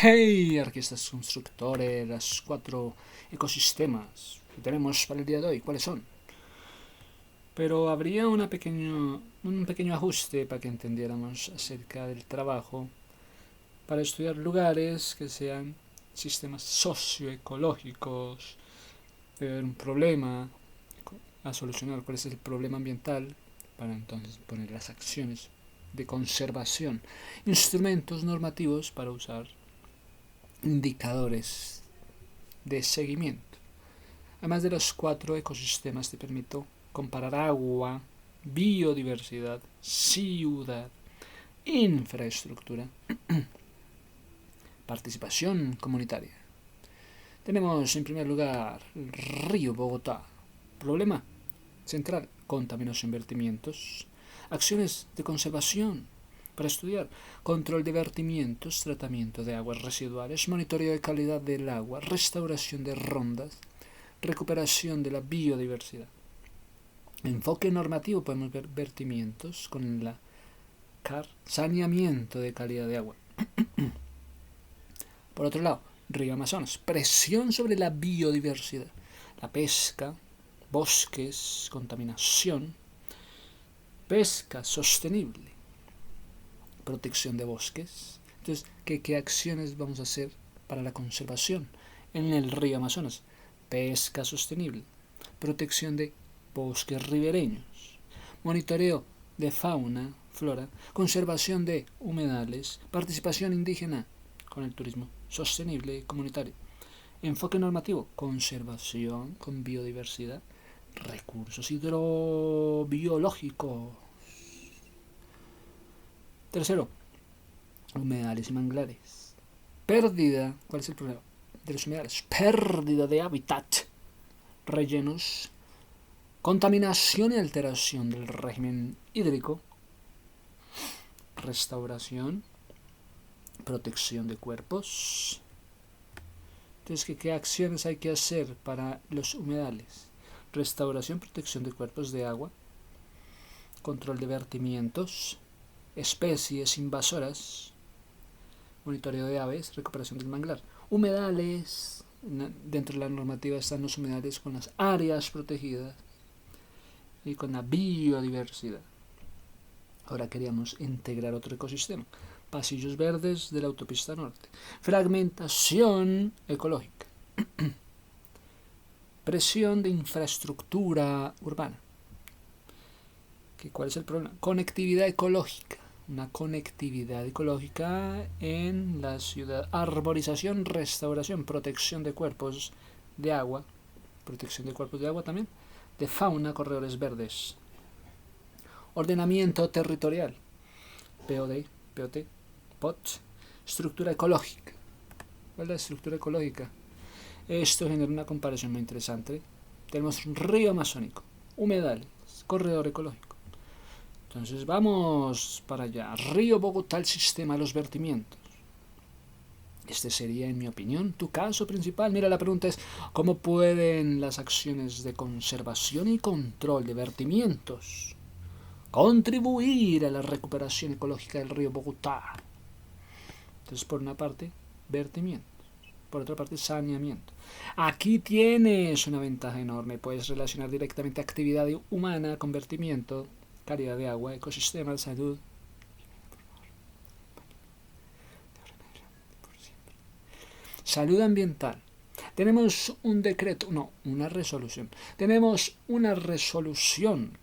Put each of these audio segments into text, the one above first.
Hey, arquistas constructores, las 4 ecosistemas que tenemos para el día de hoy, ¿cuáles son? Pero habría un pequeño ajuste para que entendiéramos acerca del trabajo para estudiar lugares que sean sistemas socioecológicos, ver un problema, a solucionar cuál es el problema ambiental, para entonces poner las acciones de conservación, instrumentos normativos para usar indicadores de seguimiento. Además de los 4 ecosistemas, te permito comparar agua, biodiversidad, ciudad, infraestructura, participación comunitaria. Tenemos en primer lugar el río Bogotá. Problema central: contaminación, vertimientos, acciones de conservación para estudiar: control de vertimientos, tratamiento de aguas residuales, monitoreo de calidad del agua, restauración de rondas, recuperación de la biodiversidad. Enfoque normativo: podemos ver vertimientos con la CAR, saneamiento de calidad de agua. Por otro lado, río Amazonas, presión sobre la biodiversidad, la pesca, bosques, contaminación, pesca sostenible, protección de bosques. Entonces, ¿qué acciones vamos a hacer para la conservación en el río Amazonas? Pesca sostenible, protección de bosques ribereños, monitoreo de fauna, flora, conservación de humedales, participación indígena con el turismo sostenible comunitario. Enfoque normativo: conservación con biodiversidad, recursos hidrobiológicos. Tercero, humedales y manglares. Pérdida, ¿cuál es el problema de los humedales? Pérdida de hábitat, rellenos, contaminación y alteración del régimen hídrico, restauración, protección de cuerpos. Entonces, ¿qué acciones hay que hacer para los humedales? Restauración, protección de cuerpos de agua, control de vertimientos, especies invasoras, monitoreo de aves, recuperación del manglar. Humedales: dentro de la normativa están los humedales con las áreas protegidas y con la biodiversidad. Ahora queríamos integrar otro ecosistema: pasillos verdes de la autopista norte, fragmentación ecológica, presión de infraestructura urbana. ¿Cuál es el problema? Conectividad ecológica, una conectividad ecológica en la ciudad, arborización, restauración, protección de cuerpos de agua, también, de fauna, corredores verdes, ordenamiento territorial, POD, POT, POT, estructura ecológica. ¿Cuál es la estructura ecológica? Esto genera una comparación muy interesante. Tenemos un río amazónico, humedales, corredor ecológico. Entonces vamos para allá. Río Bogotá, el sistema de los vertimientos. Este sería, en mi opinión, tu caso principal. Mira, la pregunta es: ¿cómo pueden las acciones de conservación y control de vertimientos contribuir a la recuperación ecológica del río Bogotá? Entonces, por una parte, vertimientos. Por otra parte, saneamiento. Aquí tienes una ventaja enorme. Puedes relacionar directamente actividad humana con vertimiento, calidad de agua, ecosistema, salud. Salud ambiental. Tenemos un decreto, no, una resolución. Tenemos una resolución,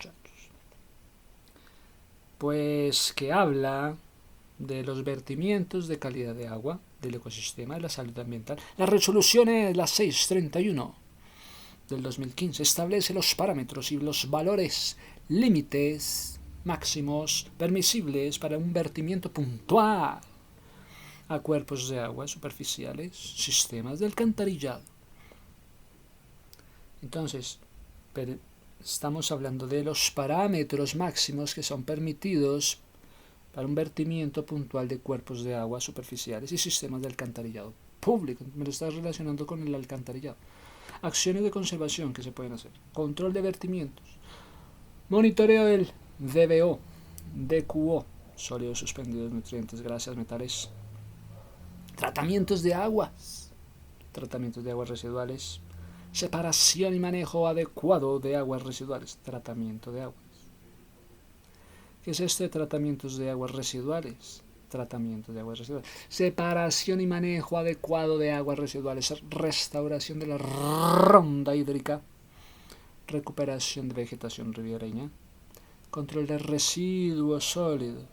pues que habla de los vertimientos de calidad de agua, del ecosistema, de la salud ambiental. La resolución es la 631 del 2015. Establece los parámetros y los valores límites máximos permisibles para un vertimiento puntual a cuerpos de agua superficiales, sistemas de alcantarillado. Entonces, estamos hablando de los parámetros máximos que son permitidos para un vertimiento puntual de cuerpos de agua superficiales y sistemas de alcantarillado público. Me lo estás relacionando con el alcantarillado. Acciones de conservación que se pueden hacer: control de vertimientos, monitoreo del DBO, DQO, sólidos suspendidos, nutrientes, grasas, metales, Tratamientos de aguas residuales, separación y manejo adecuado de aguas residuales, tratamiento de aguas. ¿Qué es esto de tratamientos de aguas residuales? Tratamiento de aguas residuales, separación y manejo adecuado de aguas residuales, restauración de la ronda hídrica, recuperación de vegetación ribereña, control de residuos sólidos,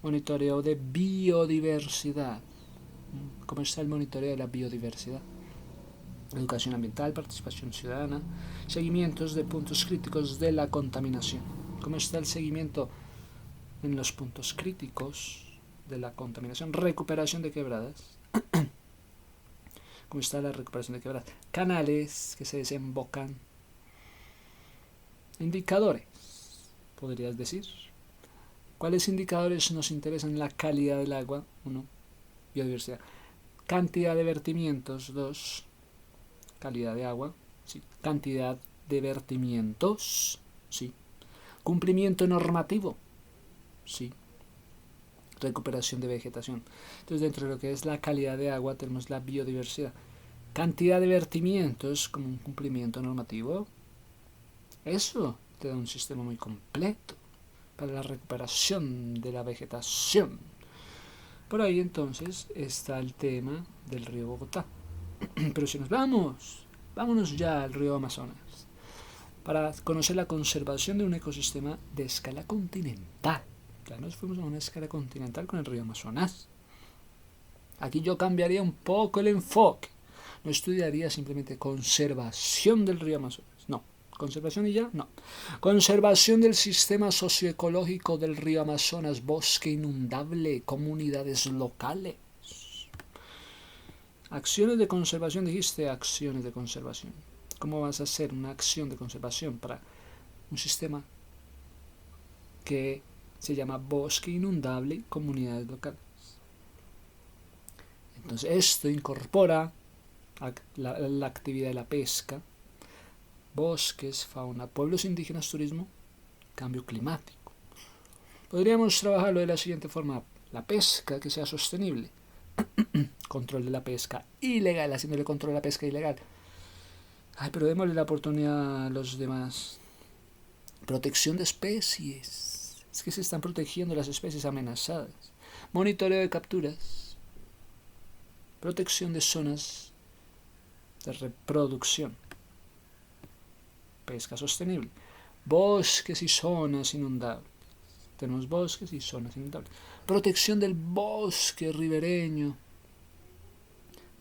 monitoreo de biodiversidad. ¿Cómo está el monitoreo de la biodiversidad? Educación ambiental, participación ciudadana, seguimientos de puntos críticos de la contaminación. ¿Cómo está el seguimiento en los puntos críticos de la contaminación? Recuperación de quebradas. ¿Cómo está la recuperación de quebradas? Canales que se desembocan. Indicadores, podrías decir. ¿Cuáles indicadores nos interesan? La calidad del agua, 1. Biodiversidad. Cantidad de vertimientos, 2. Calidad de agua, sí. Cantidad de vertimientos, sí. Cumplimiento normativo, sí. Recuperación de vegetación. Entonces, dentro de lo que es la calidad de agua tenemos la biodiversidad. Cantidad de vertimientos como un cumplimiento normativo. Eso te da un sistema muy completo para la recuperación de la vegetación. Por ahí entonces está el tema del río Bogotá. Pero si nos vámonos ya al río Amazonas para conocer la conservación de un ecosistema de escala continental. Ya nos fuimos a una escala continental con el río Amazonas. Aquí yo cambiaría un poco el enfoque. No estudiaría simplemente conservación del río Amazonas. No. ¿Conservación y ya? No. Conservación del sistema socioecológico del río Amazonas, bosque inundable, comunidades locales. Acciones de conservación, dijiste, acciones de conservación. ¿Cómo vas a hacer una acción de conservación para un sistema que se llama bosque inundable y comunidades locales? Entonces esto incorpora la actividad de la pesca, bosques, fauna, pueblos indígenas, turismo, cambio climático. Podríamos trabajarlo de la siguiente forma: la pesca que sea sostenible, control de la pesca ilegal, haciéndole control a la pesca ilegal. Ay, pero démosle la oportunidad a los demás. Protección de especies. Es que se están protegiendo las especies amenazadas. Monitoreo de capturas. Protección de zonas de reproducción. Pesca sostenible. Bosques y zonas inundables. Tenemos bosques y zonas inundables. Protección del bosque ribereño.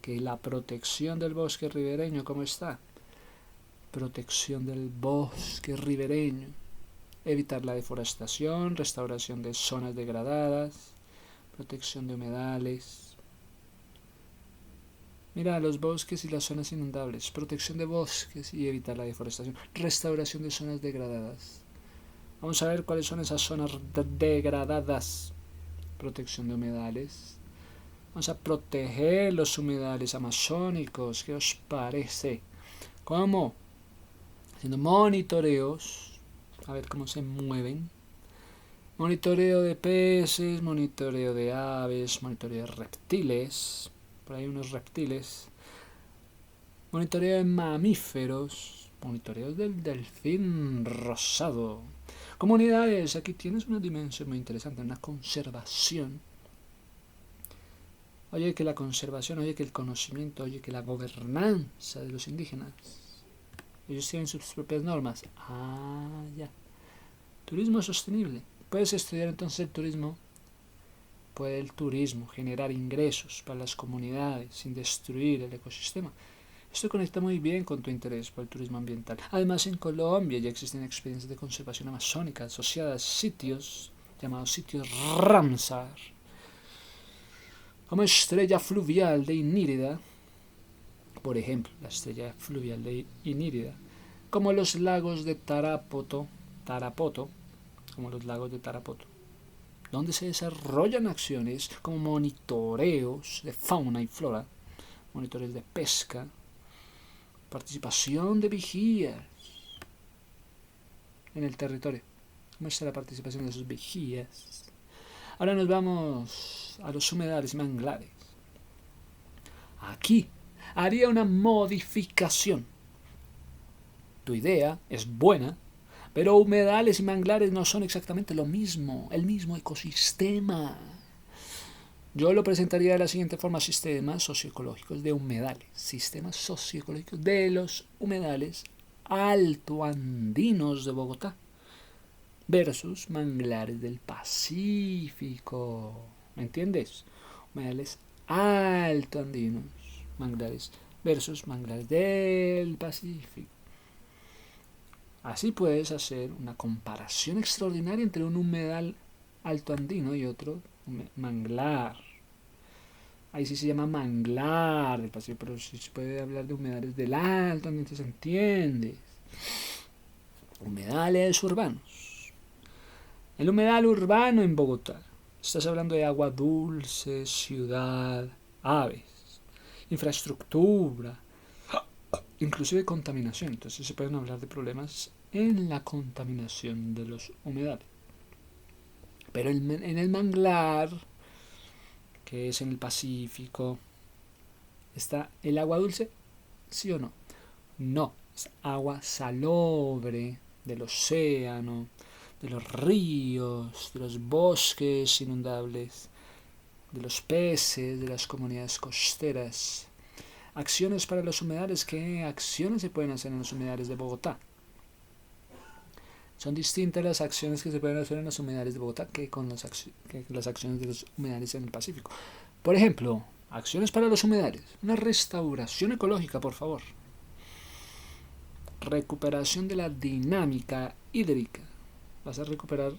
Que la protección del bosque ribereño, ¿cómo está? Protección del bosque ribereño. Evitar la deforestación, restauración de zonas degradadas, protección de humedales. Mira, los bosques y las zonas inundables, protección de bosques y evitar la deforestación, restauración de zonas degradadas. Vamos a ver cuáles son esas zonas degradadas. Protección de humedales. Vamos a proteger los humedales amazónicos. ¿Qué os parece? ¿Cómo? Haciendo monitoreos, a ver cómo se mueven. Monitoreo de peces, monitoreo de aves, monitoreo de reptiles. Por ahí unos reptiles. Monitoreo de mamíferos. Monitoreo del delfín rosado. Comunidades, aquí tienes una dimensión muy interesante, una conservación. Oye, que la conservación, oye, que el conocimiento, oye, que la gobernanza de los indígenas. Ellos tienen sus propias normas. Ah, ya. Turismo sostenible. Puedes estudiar entonces el turismo. Puede el turismo generar ingresos para las comunidades sin destruir el ecosistema. Esto conecta muy bien con tu interés por el turismo ambiental. Además, en Colombia ya existen experiencias de conservación amazónica asociadas a sitios llamados sitios Ramsar, como estrella fluvial de Inírida, por ejemplo, la estrella fluvial de Inírida, como los lagos de Tarapoto, como los lagos de Tarapoto, donde se desarrollan acciones como monitoreos de fauna y flora, monitores de pesca, participación de vigías en el territorio. ¿Cómo está la participación de esos vigías? Ahora nos vamos a los humedales y manglares. Aquí haría una modificación. Tu idea es buena, pero humedales y manglares no son exactamente lo mismo, el mismo ecosistema. Yo lo presentaría de la siguiente forma: sistemas socioecológicos de humedales, sistemas socioecológicos de los humedales altoandinos de Bogotá versus manglares del Pacífico. ¿Me entiendes? Humedales altoandinos, manglares versus manglares del Pacífico. Así puedes hacer una comparación extraordinaria entre un humedal altoandino y otro manglar. Ahí sí se llama manglar del Pacífico, pero sí se puede hablar de humedales del alto, entonces entiendes. Humedales urbanos. El humedal urbano en Bogotá. Estás hablando de agua dulce, ciudad, aves, infraestructura, inclusive contaminación. Entonces se pueden hablar de problemas en la contaminación de los humedales. Pero en el manglar, que es en el Pacífico, ¿está el agua dulce? ¿Sí o no? No, es agua salobre del océano, de los ríos, de los bosques inundables, de los peces, de las comunidades costeras. Acciones para los humedales. ¿Qué acciones se pueden hacer en los humedales de Bogotá? Son distintas las acciones que se pueden hacer en los humedales de Bogotá que las acciones de los humedales en el Pacífico. Por ejemplo, acciones para los humedales. Una restauración ecológica, por favor. Recuperación de la dinámica hídrica. Vas a recuperar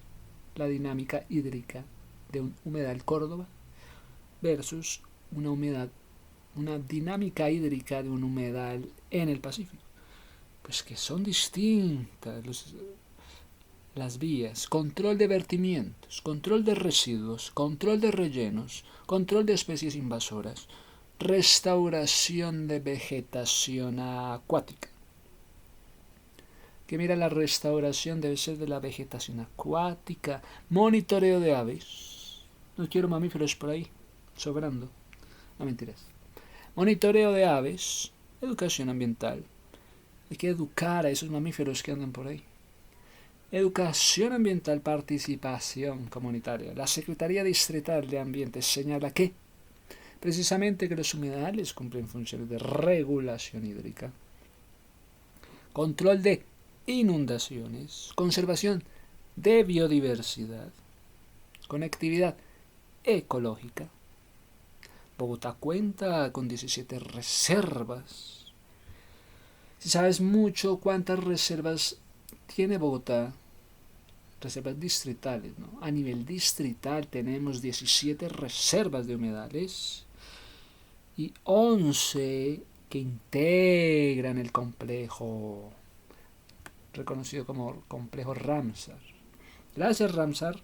la dinámica hídrica de un humedal Córdoba versus una dinámica hídrica de un humedal en el Pacífico. Pues que son distintas las vías: control de vertimientos, control de residuos, control de rellenos, control de especies invasoras, restauración de vegetación acuática. Que mira, la restauración debe ser de la vegetación acuática, monitoreo de aves. No quiero mamíferos por ahí, sobrando. No, mentiras. Monitoreo de aves, educación ambiental. Hay que educar a esos mamíferos que andan por ahí. Educación ambiental, participación comunitaria. La Secretaría Distrital de Ambiente señala que precisamente que los humedales cumplen funciones de regulación hídrica, control de inundaciones, conservación de biodiversidad, conectividad ecológica. Bogotá cuenta con 17 reservas. Si sabes mucho cuántas reservas tiene Bogotá, reservas distritales, ¿no? A nivel distrital tenemos 17 reservas de humedales y 11 que integran el complejo reconocido como complejo Ramsar. Gracias, Ramsar,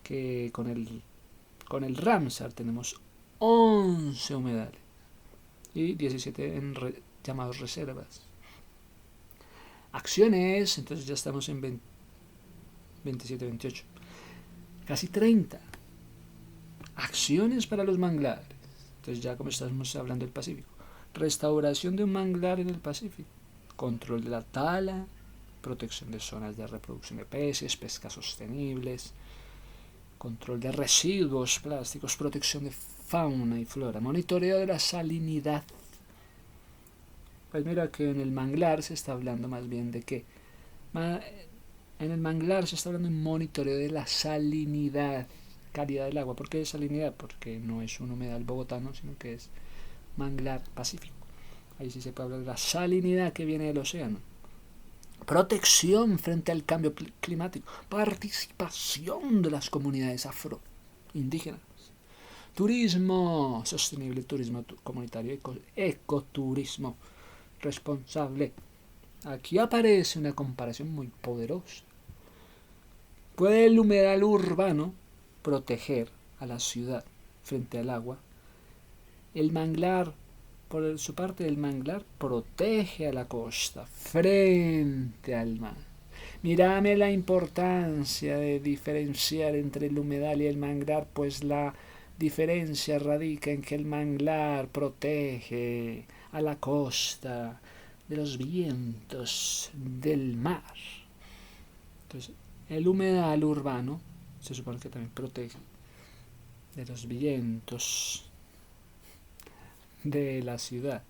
que con el Ramsar tenemos 11 humedales y 17 llamados reservas. Acciones, entonces ya estamos en 27, 28, casi 30. Acciones para los manglares. Entonces ya como estamos hablando del Pacífico. Restauración de un manglar en el Pacífico. Control de la tala, protección de zonas de reproducción de peces, pescas sostenibles, control de residuos plásticos, protección de fauna y flora, monitoreo de la salinidad. Pues mira que en el manglar se está hablando más bien de qué. En el manglar se está hablando de un monitoreo de la salinidad, calidad del agua. ¿Por qué salinidad? Porque no es un humedal bogotano, sino que es manglar Pacífico. Ahí sí se puede hablar de la salinidad que viene del océano. Protección frente al cambio climático. Participación de las comunidades afroindígenas. Turismo sostenible, turismo comunitario, ecoturismo responsable. Aquí aparece una comparación muy poderosa. ¿Puede el humedal urbano proteger a la ciudad frente al agua? El manglar, por su parte, el manglar protege a la costa frente al mar. Mírame la importancia de diferenciar entre el humedal y el manglar, pues la diferencia radica en que el manglar protege a la costa de los vientos del mar. Entonces, el humedal urbano se supone que también protege de los vientos de la ciudad.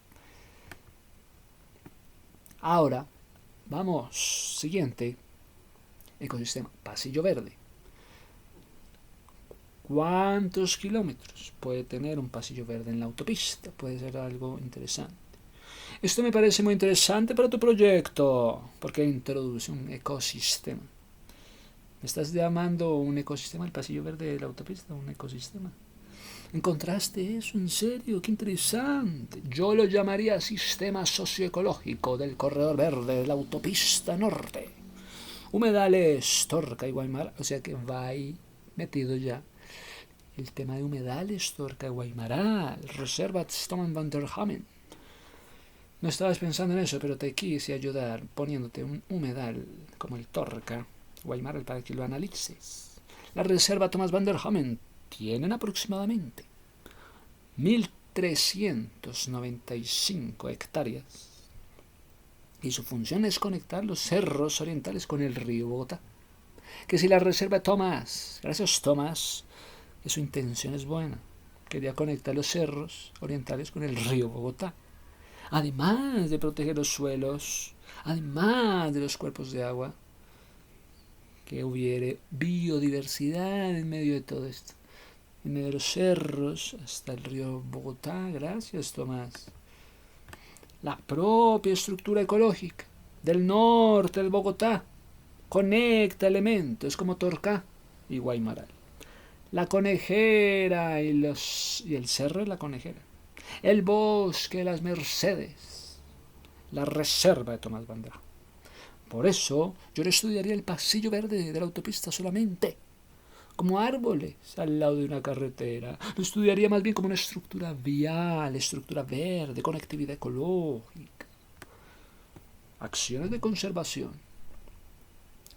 Ahora, vamos, siguiente, ecosistema, pasillo verde. ¿Cuántos kilómetros puede tener un pasillo verde en la autopista? Puede ser algo interesante. Esto me parece muy interesante para tu proyecto, porque introduce un ecosistema. ¿Me estás llamando un ecosistema el pasillo verde de la autopista? ¿Un ecosistema? ¿Encontraste eso? ¿En serio? ¡Qué interesante! Yo lo llamaría sistema socioecológico del corredor verde de la autopista norte. Humedales, Torca y Guaymara, o sea que va ahí metido ya el tema de humedales, Torca y Guaymara, Reservat Stoman van der Hamen. No estabas pensando en eso, pero te quise ayudar poniéndote un humedal como el Torca, Guaymara, para que lo analices. La reserva Thomas van der Hamen tienen aproximadamente 1.395 hectáreas y su función es conectar los cerros orientales con el río Bogotá. Que si la reserva Thomas, gracias Thomas, que su intención es buena, quería conectar los cerros orientales con el río Bogotá, además de proteger los suelos, además de los cuerpos de agua, que hubiere biodiversidad en medio de todo esto, en medio de los cerros hasta el río Bogotá. Gracias, Tomás. La propia estructura ecológica del norte del Bogotá conecta elementos como Torca y Guaymaral. La conejera y el cerro de la conejera, el bosque de las Mercedes, la reserva de Tomás Bandera. Por eso yo no estudiaría el pasillo verde de la autopista solamente como árboles al lado de una carretera. Lo estudiaría más bien como una estructura vial, estructura verde, conectividad ecológica, acciones de conservación,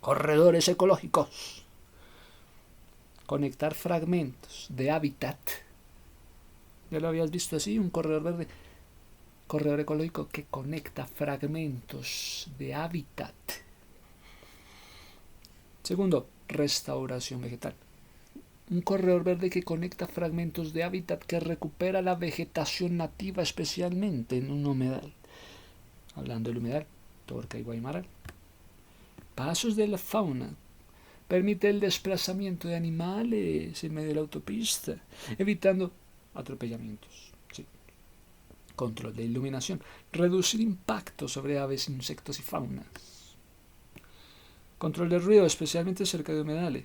corredores ecológicos, conectar fragmentos de hábitat. ¿Ya lo habías visto así? Un corredor verde, corredor ecológico que conecta fragmentos de hábitat. Segundo, restauración vegetal. Un corredor verde que conecta fragmentos de hábitat que recupera la vegetación nativa, especialmente en un humedal. Hablando del humedal, Torca y Guaymaral. Pasos de la fauna. Permite el desplazamiento de animales en medio de la autopista, evitando atropellamientos. Sí. Control de iluminación. Reducir impacto sobre aves, insectos y faunas. Control del ruido, especialmente cerca de humedales.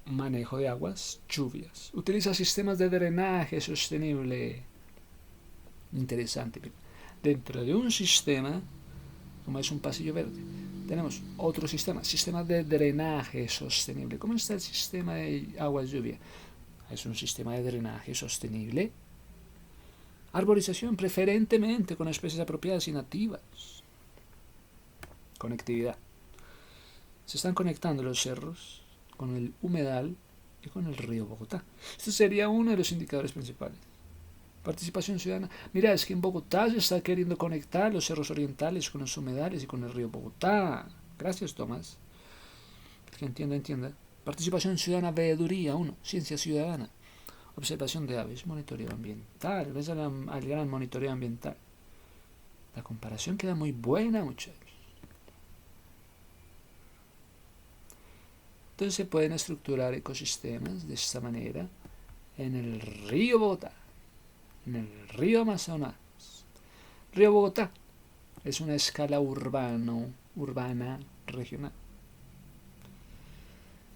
Manejo de aguas, lluvias. Utiliza sistemas de drenaje sostenible. Interesante. Dentro de un sistema, como es un pasillo verde, tenemos otro sistema de drenaje sostenible. ¿Cómo está el sistema de aguas lluvia? Es un sistema de drenaje sostenible. Arborización, preferentemente con especies apropiadas y nativas. Conectividad. Se están conectando los cerros con el humedal y con el río Bogotá. Este sería uno de los indicadores principales. Participación ciudadana. Mira, es que en Bogotá se está queriendo conectar los cerros orientales con los humedales y con el río Bogotá. Gracias, Tomás. Que entienda. Participación ciudadana, veeduría 1. Ciencia ciudadana. Observación de aves, monitoreo ambiental. Gracias al gran monitoreo ambiental. La comparación queda muy buena, muchachos. Entonces se pueden estructurar ecosistemas de esta manera en el río Bogotá, en el río Amazonas. Río Bogotá es una escala urbana regional.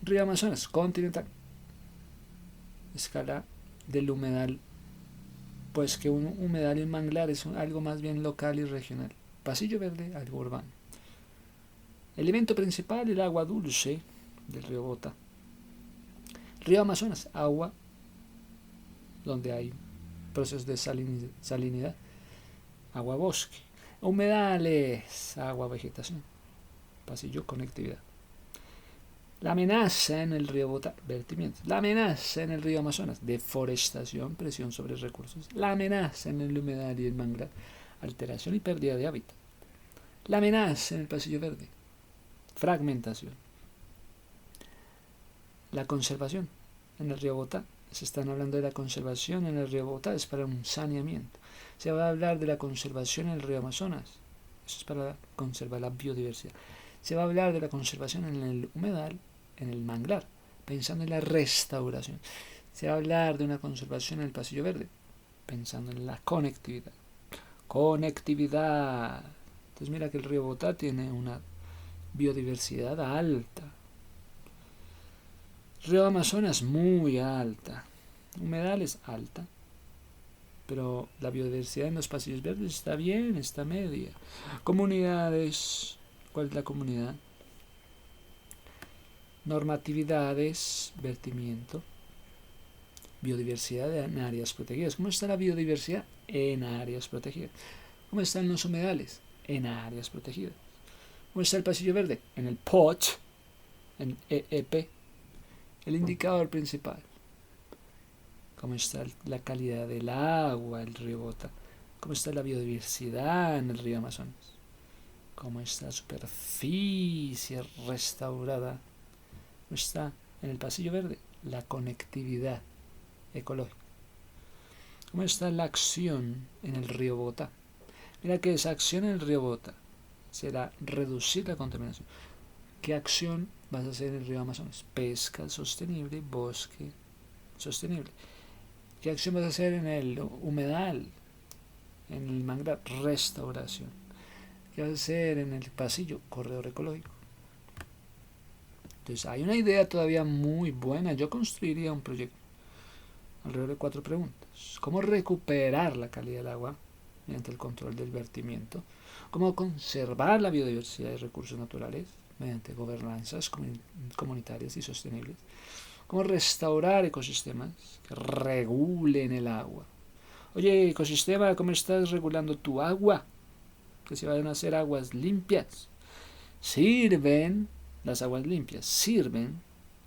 Río Amazonas continental, escala del humedal, pues que un humedal y un manglar es algo más bien local y regional. Pasillo verde, algo urbano. Elemento principal, el agua dulce del río Bogotá. Río Amazonas, agua donde hay procesos de salinidad, agua bosque. Humedales, agua vegetación. Pasillo, conectividad. La amenaza en el río Bogotá, vertimiento. La amenaza en el río Amazonas, deforestación, presión sobre recursos. La amenaza en el humedal y el manglar, alteración y pérdida de hábitat. La amenaza en el pasillo verde, fragmentación. La conservación en el río Bogotá. Se están hablando de la conservación en el río Bogotá, es para un saneamiento. Se va a hablar de la conservación en el río Amazonas, eso es para conservar la biodiversidad. Se va a hablar de la conservación en el humedal, en el manglar, pensando en la restauración. Se va a hablar de una conservación en el pasillo verde, pensando en la conectividad. Conectividad. Entonces mira que el río Bogotá tiene una biodiversidad alta. Río Amazonas muy alta. Humedales alta. Pero la biodiversidad en los pasillos verdes está bien, está media. Comunidades. ¿Cuál es la comunidad? Normatividades, vertimiento. Biodiversidad en áreas protegidas. ¿Cómo está la biodiversidad? En áreas protegidas. ¿Cómo están los humedales? En áreas protegidas. ¿Cómo está el pasillo verde? En el POT, en EEP, el indicador principal. ¿Cómo está la calidad del agua, el río Bogotá? ¿Cómo está la biodiversidad en el río Amazonas? ¿Cómo está la superficie restaurada? ¿Cómo está en el pasillo verde? La conectividad ecológica. ¿Cómo está la acción en el río Bogotá? Mira que esa acción en el río Bogotá será reducir la contaminación. ¿Qué acción vas a hacer en el río Amazonas? Pesca sostenible, bosque sostenible. ¿Qué acción vas a hacer en el humedal? En el manglar, restauración. ¿Qué vas a hacer en el pasillo? Corredor ecológico. Entonces hay una idea todavía muy buena. Yo construiría un proyecto alrededor de 4 preguntas. ¿Cómo recuperar la calidad del agua mediante el control del vertimiento? ¿Cómo conservar la biodiversidad y recursos naturales mediante gobernanzas comunitarias y sostenibles? ¿Cómo restaurar ecosistemas que regulen el agua? Oye, ecosistema, ¿cómo estás regulando tu agua? Que se vayan a hacer aguas limpias. Sirven, las aguas limpias, sirven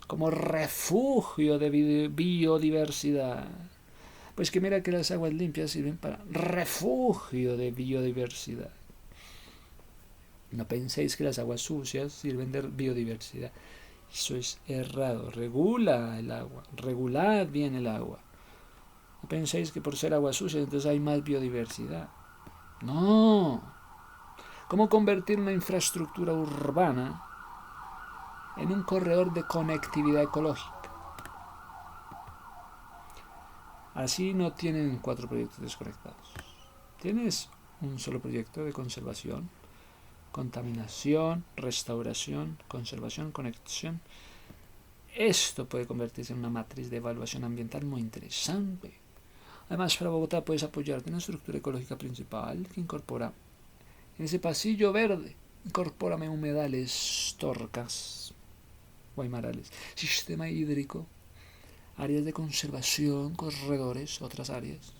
como refugio de biodiversidad. Pues que mira que las aguas limpias sirven para refugio de biodiversidad. No penséis que las aguas sucias sirven de biodiversidad. Eso es errado. Regula el agua. Regulad bien el agua. No penséis que por ser agua sucia entonces hay más biodiversidad. No. ¿Cómo convertir una infraestructura urbana en un corredor de conectividad ecológica? Así no tienen 4 proyectos desconectados. Tienes un solo proyecto de conservación, contaminación, restauración, conservación, conexión. Esto puede convertirse en una matriz de evaluación ambiental muy interesante. Además, para Bogotá puedes apoyarte en una estructura ecológica principal que incorpora en ese pasillo verde, incorpórame humedales, torcas, guaymarales, sistema hídrico, áreas de conservación, corredores, otras áreas.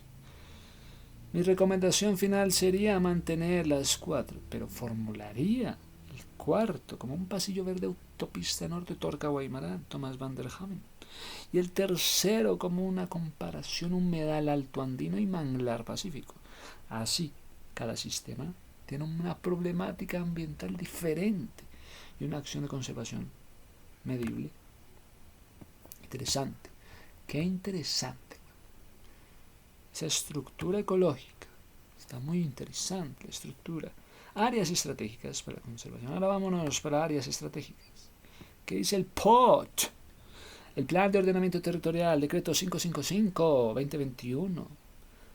Mi recomendación final sería mantener las 4, pero formularía el cuarto como un pasillo verde autopista norte Torca Guaymarán, Tomás van der Hamen. Y el tercero como una comparación humedal alto andino y manglar pacífico. Así, cada sistema tiene una problemática ambiental diferente y una acción de conservación medible. Interesante. Qué interesante. Esa estructura ecológica. Está muy interesante la estructura. Áreas estratégicas para la conservación. Ahora vámonos para áreas estratégicas. ¿Qué dice el POT? El Plan de Ordenamiento Territorial, Decreto 555-2021.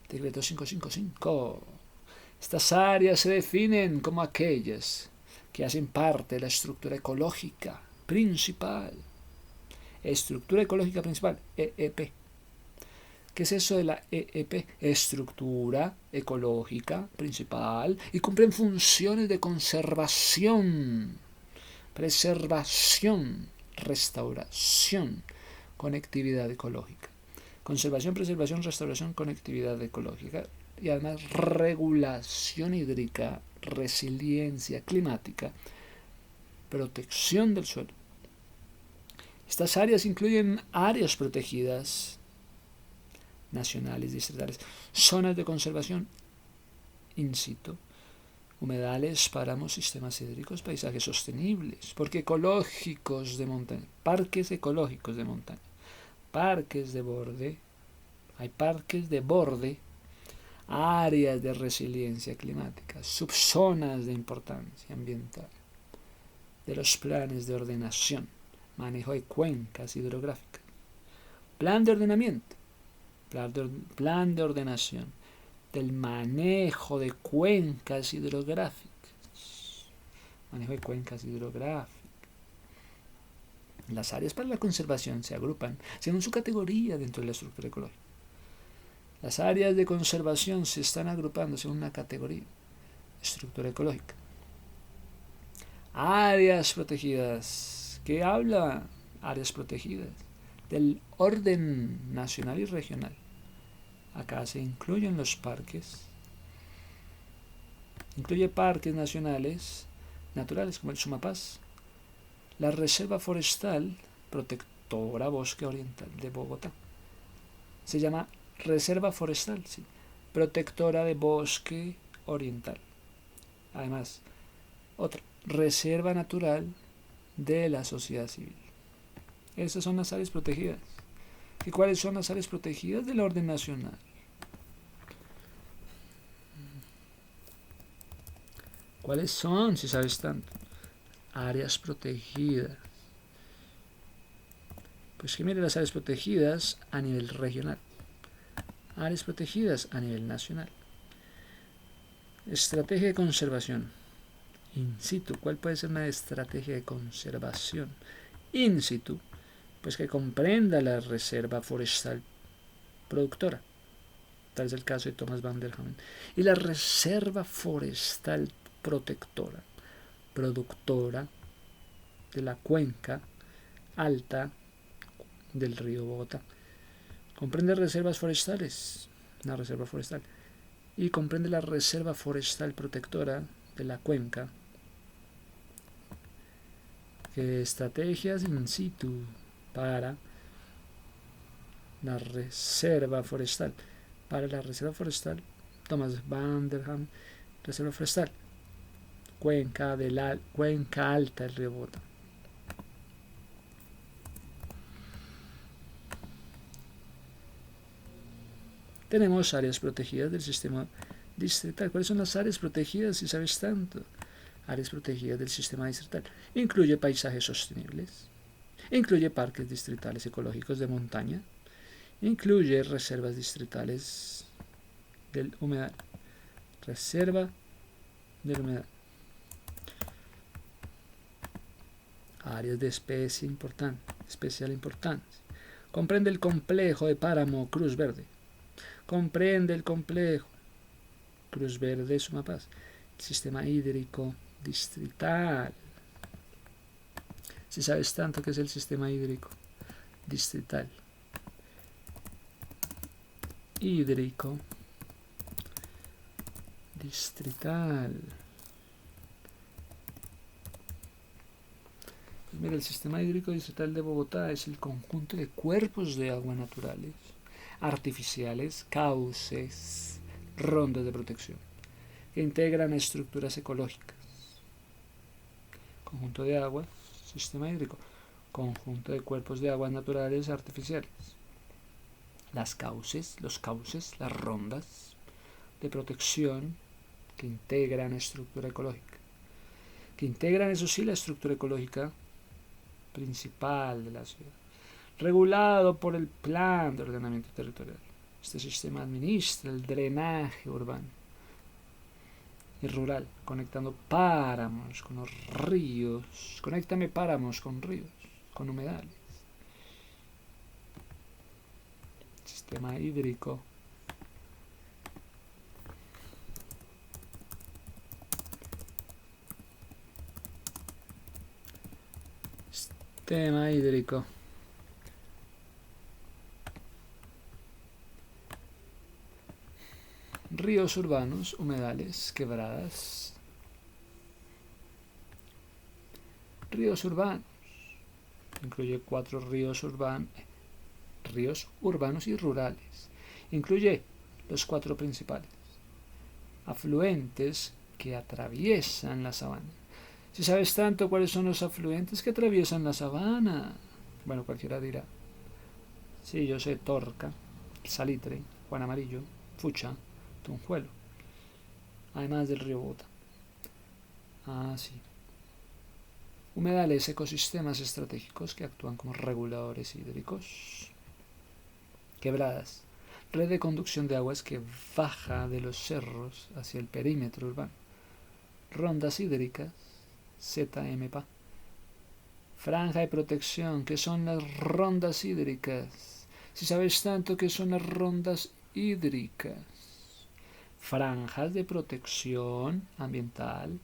Decreto 555. Estas áreas se definen como aquellas que hacen parte de la estructura ecológica principal. Estructura ecológica principal, EEP. ¿Qué es eso de la EEP? Estructura ecológica principal y cumplen funciones de conservación, preservación, restauración, conectividad ecológica. Conservación, preservación, restauración, conectividad ecológica y además regulación hídrica, resiliencia climática, protección del suelo. Estas áreas incluyen áreas protegidas nacionales, distritales, zonas de conservación in situ, humedales, páramos, sistemas hídricos, paisajes sostenibles, parques ecológicos de montaña, parques de borde, hay parques de borde, áreas de resiliencia climática, subzonas de importancia ambiental, de los planes de ordenación, manejo de cuencas hidrográficas, plan de ordenamiento, plan de ordenación, del manejo de cuencas hidrográficas, Las áreas para la conservación se agrupan según su categoría dentro de la estructura ecológica. Las áreas de conservación se están agrupando según una categoría, estructura ecológica. Áreas protegidas. ¿Qué habla? Áreas protegidas del orden nacional y regional. Acá se incluyen los parques. Incluye parques nacionales, naturales como el Sumapaz, la Reserva Forestal Protectora Bosque Oriental de Bogotá. Se llama Reserva Forestal, sí, Protectora de Bosque Oriental. Además, otra, Reserva Natural de la Sociedad Civil. Estas son las áreas protegidas. ¿Y cuáles son las áreas protegidas del orden nacional? ¿Cuáles son, si sabes tanto? Áreas protegidas. Pues que mire las áreas protegidas a nivel regional. Áreas protegidas a nivel nacional. Estrategia de conservación. In situ. ¿Cuál puede ser una estrategia de conservación? In situ. Pues que comprenda la reserva forestal productora. Tal es el caso de Thomas van der Hamen. Y la reserva forestal protectora, productora de la cuenca alta del río Bogotá. Comprende reservas forestales, una reserva forestal, y comprende la reserva forestal protectora de la cuenca. Estrategias in situ para la reserva forestal. Para la reserva forestal, Thomas van der Hamen, reserva forestal, cuenca alta del río Bogotá. Tenemos áreas protegidas del sistema distrital. ¿Cuáles son las áreas protegidas, si sabes tanto? Áreas protegidas del sistema distrital. Incluye paisajes sostenibles. Incluye parques distritales ecológicos de montaña. Incluye reservas distritales del humedal. Reserva del humedal. Áreas de especial importancia. Comprende el complejo de páramo Cruz Verde. Comprende el complejo Cruz Verde Sumapaz. El sistema hídrico distrital. Si sabes tanto que es el sistema hídrico distrital. Hídrico distrital. Pues mira, el sistema hídrico distrital de Bogotá es el conjunto de cuerpos de agua naturales, artificiales, cauces, rondas de protección, que integran estructuras ecológicas. Conjunto de agua, sistema hídrico, conjunto de cuerpos de aguas naturales artificiales. Los cauces, las rondas de protección que integran estructura ecológica. Que integran, eso sí, la estructura ecológica principal de la ciudad. Regulado por el plan de ordenamiento territorial. Este sistema administra el drenaje urbano y rural, conectando páramos con los ríos. Conéctame páramos con ríos, con humedales. Sistema hídrico. Sistema hídrico. Ríos urbanos, humedales, quebradas. Ríos urbanos, Incluye 4 ríos urbanos y rurales. Incluye los 4 principales afluentes que atraviesan la sabana. Si sabes tanto cuáles son los afluentes que atraviesan la sabana, bueno, cualquiera dirá. Sí, yo sé: Torca, Salitre, Juan Amarillo, Fucha, Tunjuelo, además del río Bogotá. Ah, sí. Humedales, ecosistemas estratégicos que actúan como reguladores hídricos. Quebradas, red de conducción de aguas que baja de los cerros hacia el perímetro urbano. Rondas hídricas, ZMPA. Franja de protección, ¿qué son las rondas hídricas? Si sabes tanto, ¿qué son las rondas hídricas? Franjas de protección ambiental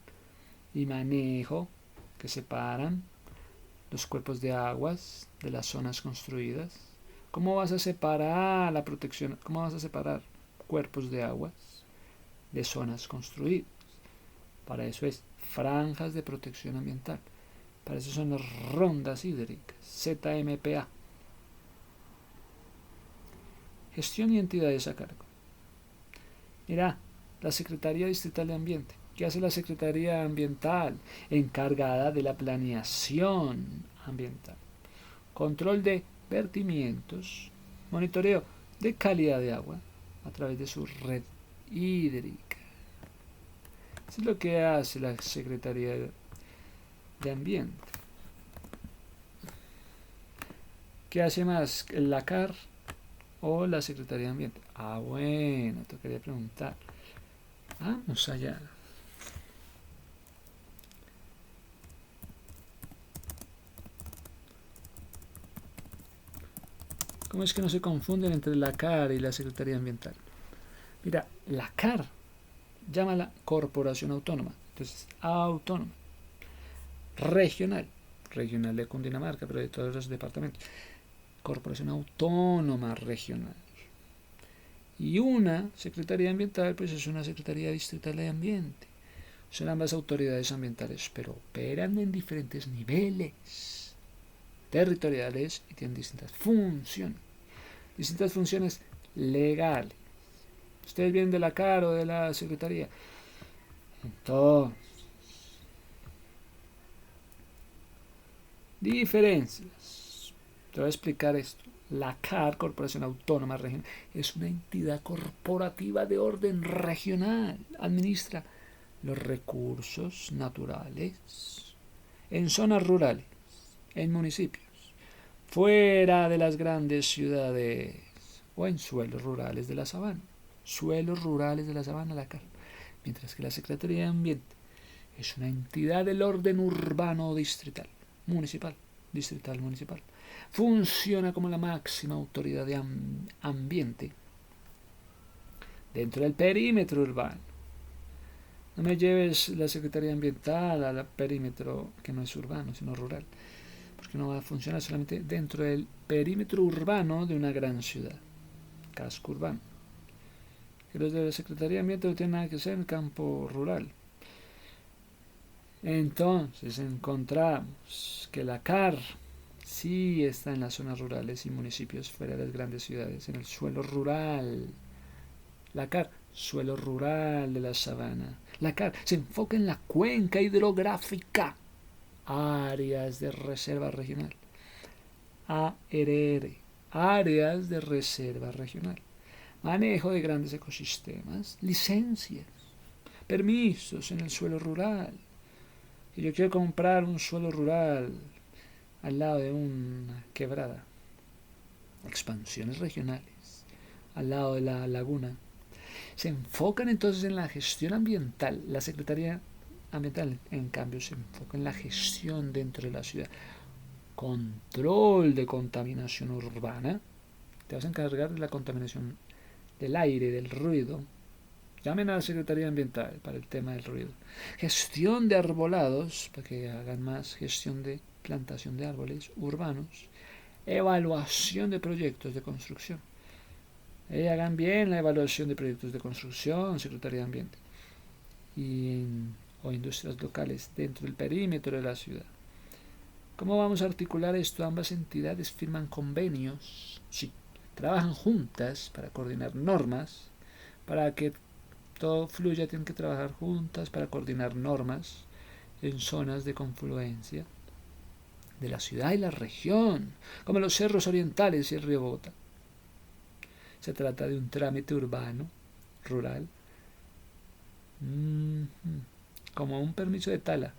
y manejo que separan los cuerpos de aguas de las zonas construidas. ¿Cómo vas a separar la protección? ¿Cómo vas a separar cuerpos de aguas de zonas construidas? Para eso es franjas de protección ambiental. Para eso son las rondas hídricas, ZMPA. Gestión y entidades a cargo. Mira, la Secretaría Distrital de Ambiente. ¿Qué hace la Secretaría Ambiental? Encargada de la planeación ambiental. Control de vertimientos. Monitoreo de calidad de agua a través de su red hídrica. Eso es lo que hace la Secretaría de Ambiente. ¿Qué hace más? ¿La CAR o la Secretaría de Ambiente? Ah, bueno, te quería preguntar. Vamos allá. ¿Cómo es que no se confunden entre la CAR y la Secretaría Ambiental? Mira, la CAR, llámala Corporación Autónoma. Entonces, autónoma. Regional de Cundinamarca, pero de todos los departamentos. Corporación Autónoma Regional. Y una Secretaría Ambiental, pues es una Secretaría Distrital de Ambiente. Son ambas autoridades ambientales, pero operan en diferentes niveles territoriales y tienen distintas funciones. Distintas funciones legales. ¿Ustedes vienen de la CAR o de la Secretaría? Entonces, diferencias. Te voy a explicar esto. La CAR, Corporación Autónoma Regional, es una entidad corporativa de orden regional. Administra los recursos naturales en zonas rurales, en municipios, fuera de las grandes ciudades o en suelos rurales de la sabana. Suelos rurales de la sabana, la CAR. Mientras que la Secretaría de Ambiente es una entidad del orden urbano o distrital, municipal, distrital, municipal. Funciona como la máxima autoridad de ambiente dentro del perímetro urbano. No me lleves la Secretaría Ambiental al perímetro que no es urbano, sino rural, porque no va a funcionar solamente dentro del perímetro urbano de una gran ciudad, casco urbano. Que los de la Secretaría de Ambiente no tienen nada que hacer en el campo rural. Entonces encontramos que la CAR sí está en las zonas rurales y municipios fuera de las grandes ciudades, en el suelo rural. La CAR, suelo rural de la sabana. La CAR se enfoca en la cuenca hidrográfica, áreas de reserva regional. ARR, áreas de reserva regional. Manejo de grandes ecosistemas, licencias, permisos en el suelo rural. Si yo quiero comprar un suelo rural al lado de una quebrada, expansiones regionales, al lado de la laguna, se enfocan entonces en la gestión ambiental. La Secretaría Ambiental, en cambio, se enfoca en la gestión dentro de la ciudad. Control de contaminación urbana. Te vas a encargar de la contaminación del aire, del ruido. Llamen a la Secretaría Ambiental para el tema del ruido. Gestión de arbolados, para que hagan más gestión de plantación de árboles urbanos. Evaluación de proyectos de construcción. Hagan bien la evaluación de proyectos de construcción, Secretaría de Ambiente. O industrias locales dentro del perímetro de la ciudad. ¿Cómo vamos a articular esto? Ambas entidades firman convenios, sí, trabajan juntas para coordinar normas, para que todo fluya, tienen que trabajar juntas para coordinar normas en zonas de confluencia de la ciudad y la región, como los cerros orientales y el río Bogotá. Se trata de un trámite urbano, rural, como un permiso de tala,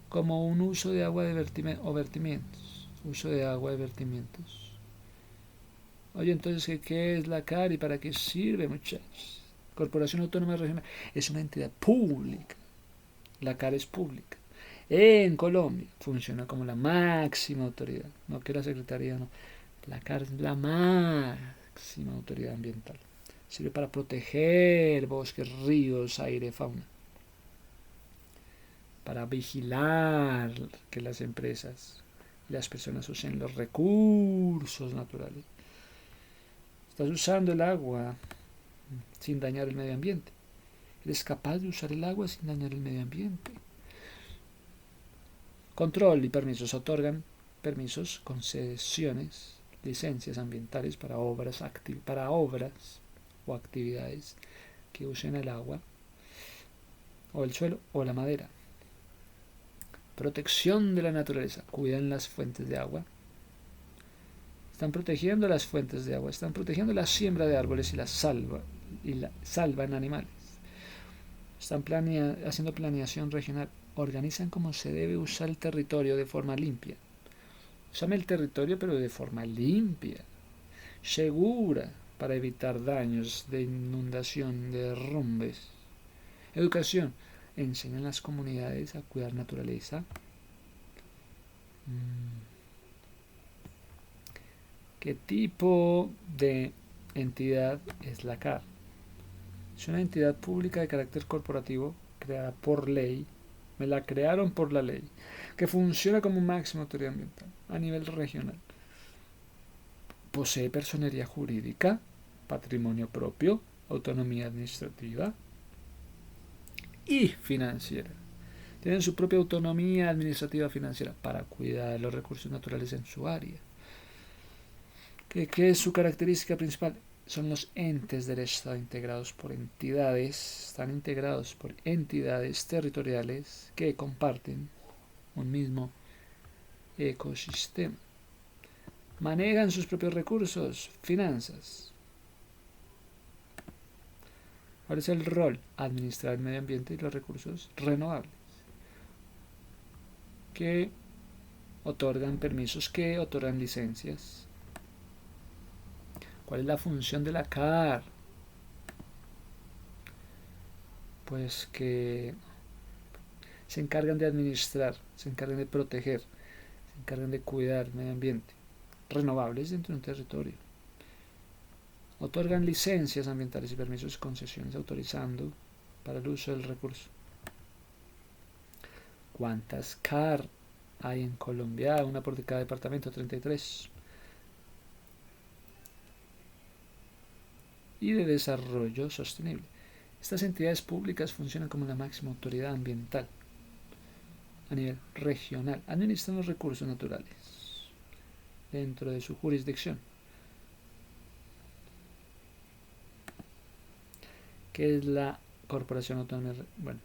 como un uso de agua de vertimientos, uso de agua de vertimientos. Oye, entonces, ¿qué es la CAR y para qué sirve, muchachos? Corporación Autónoma Regional es una entidad pública. La CAR es pública. En Colombia funciona como la máxima autoridad, no que la Secretaría, no. La CAR es la máxima autoridad ambiental. Sirve para proteger bosques, ríos, aire, fauna. Para vigilar que las empresas y las personas usen los recursos naturales. Estás usando el agua sin dañar el medio ambiente. Eres capaz de usar el agua sin dañar el medio ambiente. Control y permisos. Otorgan permisos, concesiones, licencias ambientales para obras o actividades que usen el agua o el suelo o la madera. Protección de la naturaleza. Cuidan las fuentes de agua. Están protegiendo las fuentes de agua. Están protegiendo la siembra de árboles y la salvan animales. Están haciendo planeación regional. Organizan cómo se debe usar el territorio de forma limpia. Usan el territorio pero de forma limpia, segura, para evitar daños de inundación, de derrumbes. Educación. Enseñan a las comunidades a cuidar naturaleza. ¿Qué tipo de entidad es la CAR? Es una entidad pública de carácter corporativo creada por ley. Me la crearon por la ley, que funciona como máxima autoridad ambiental a nivel regional. Posee personería jurídica, patrimonio propio, autonomía administrativa y financiera. Tienen su propia autonomía administrativa financiera para cuidar los recursos naturales en su área. ¿Qué es su característica principal? Son los entes del Estado están integrados por entidades territoriales que comparten un mismo ecosistema. Manejan sus propios recursos, finanzas. ¿Cuál es el rol? Administrar el medio ambiente y los recursos renovables. Que otorgan permisos, que otorgan licencias. ¿Cuál es la función de la CAR? Pues que se encargan de administrar, se encargan de proteger, se encargan de cuidar el medio ambiente, renovables dentro de un territorio. Otorgan licencias ambientales y permisos y concesiones autorizando para el uso del recurso. ¿Cuántas CAR hay en Colombia? Una por cada departamento, 33. Y de desarrollo sostenible. Estas entidades públicas funcionan como la máxima autoridad ambiental a nivel regional. Administran los recursos naturales dentro de su jurisdicción. ¿Qué es la Corporación Autónoma? Bueno,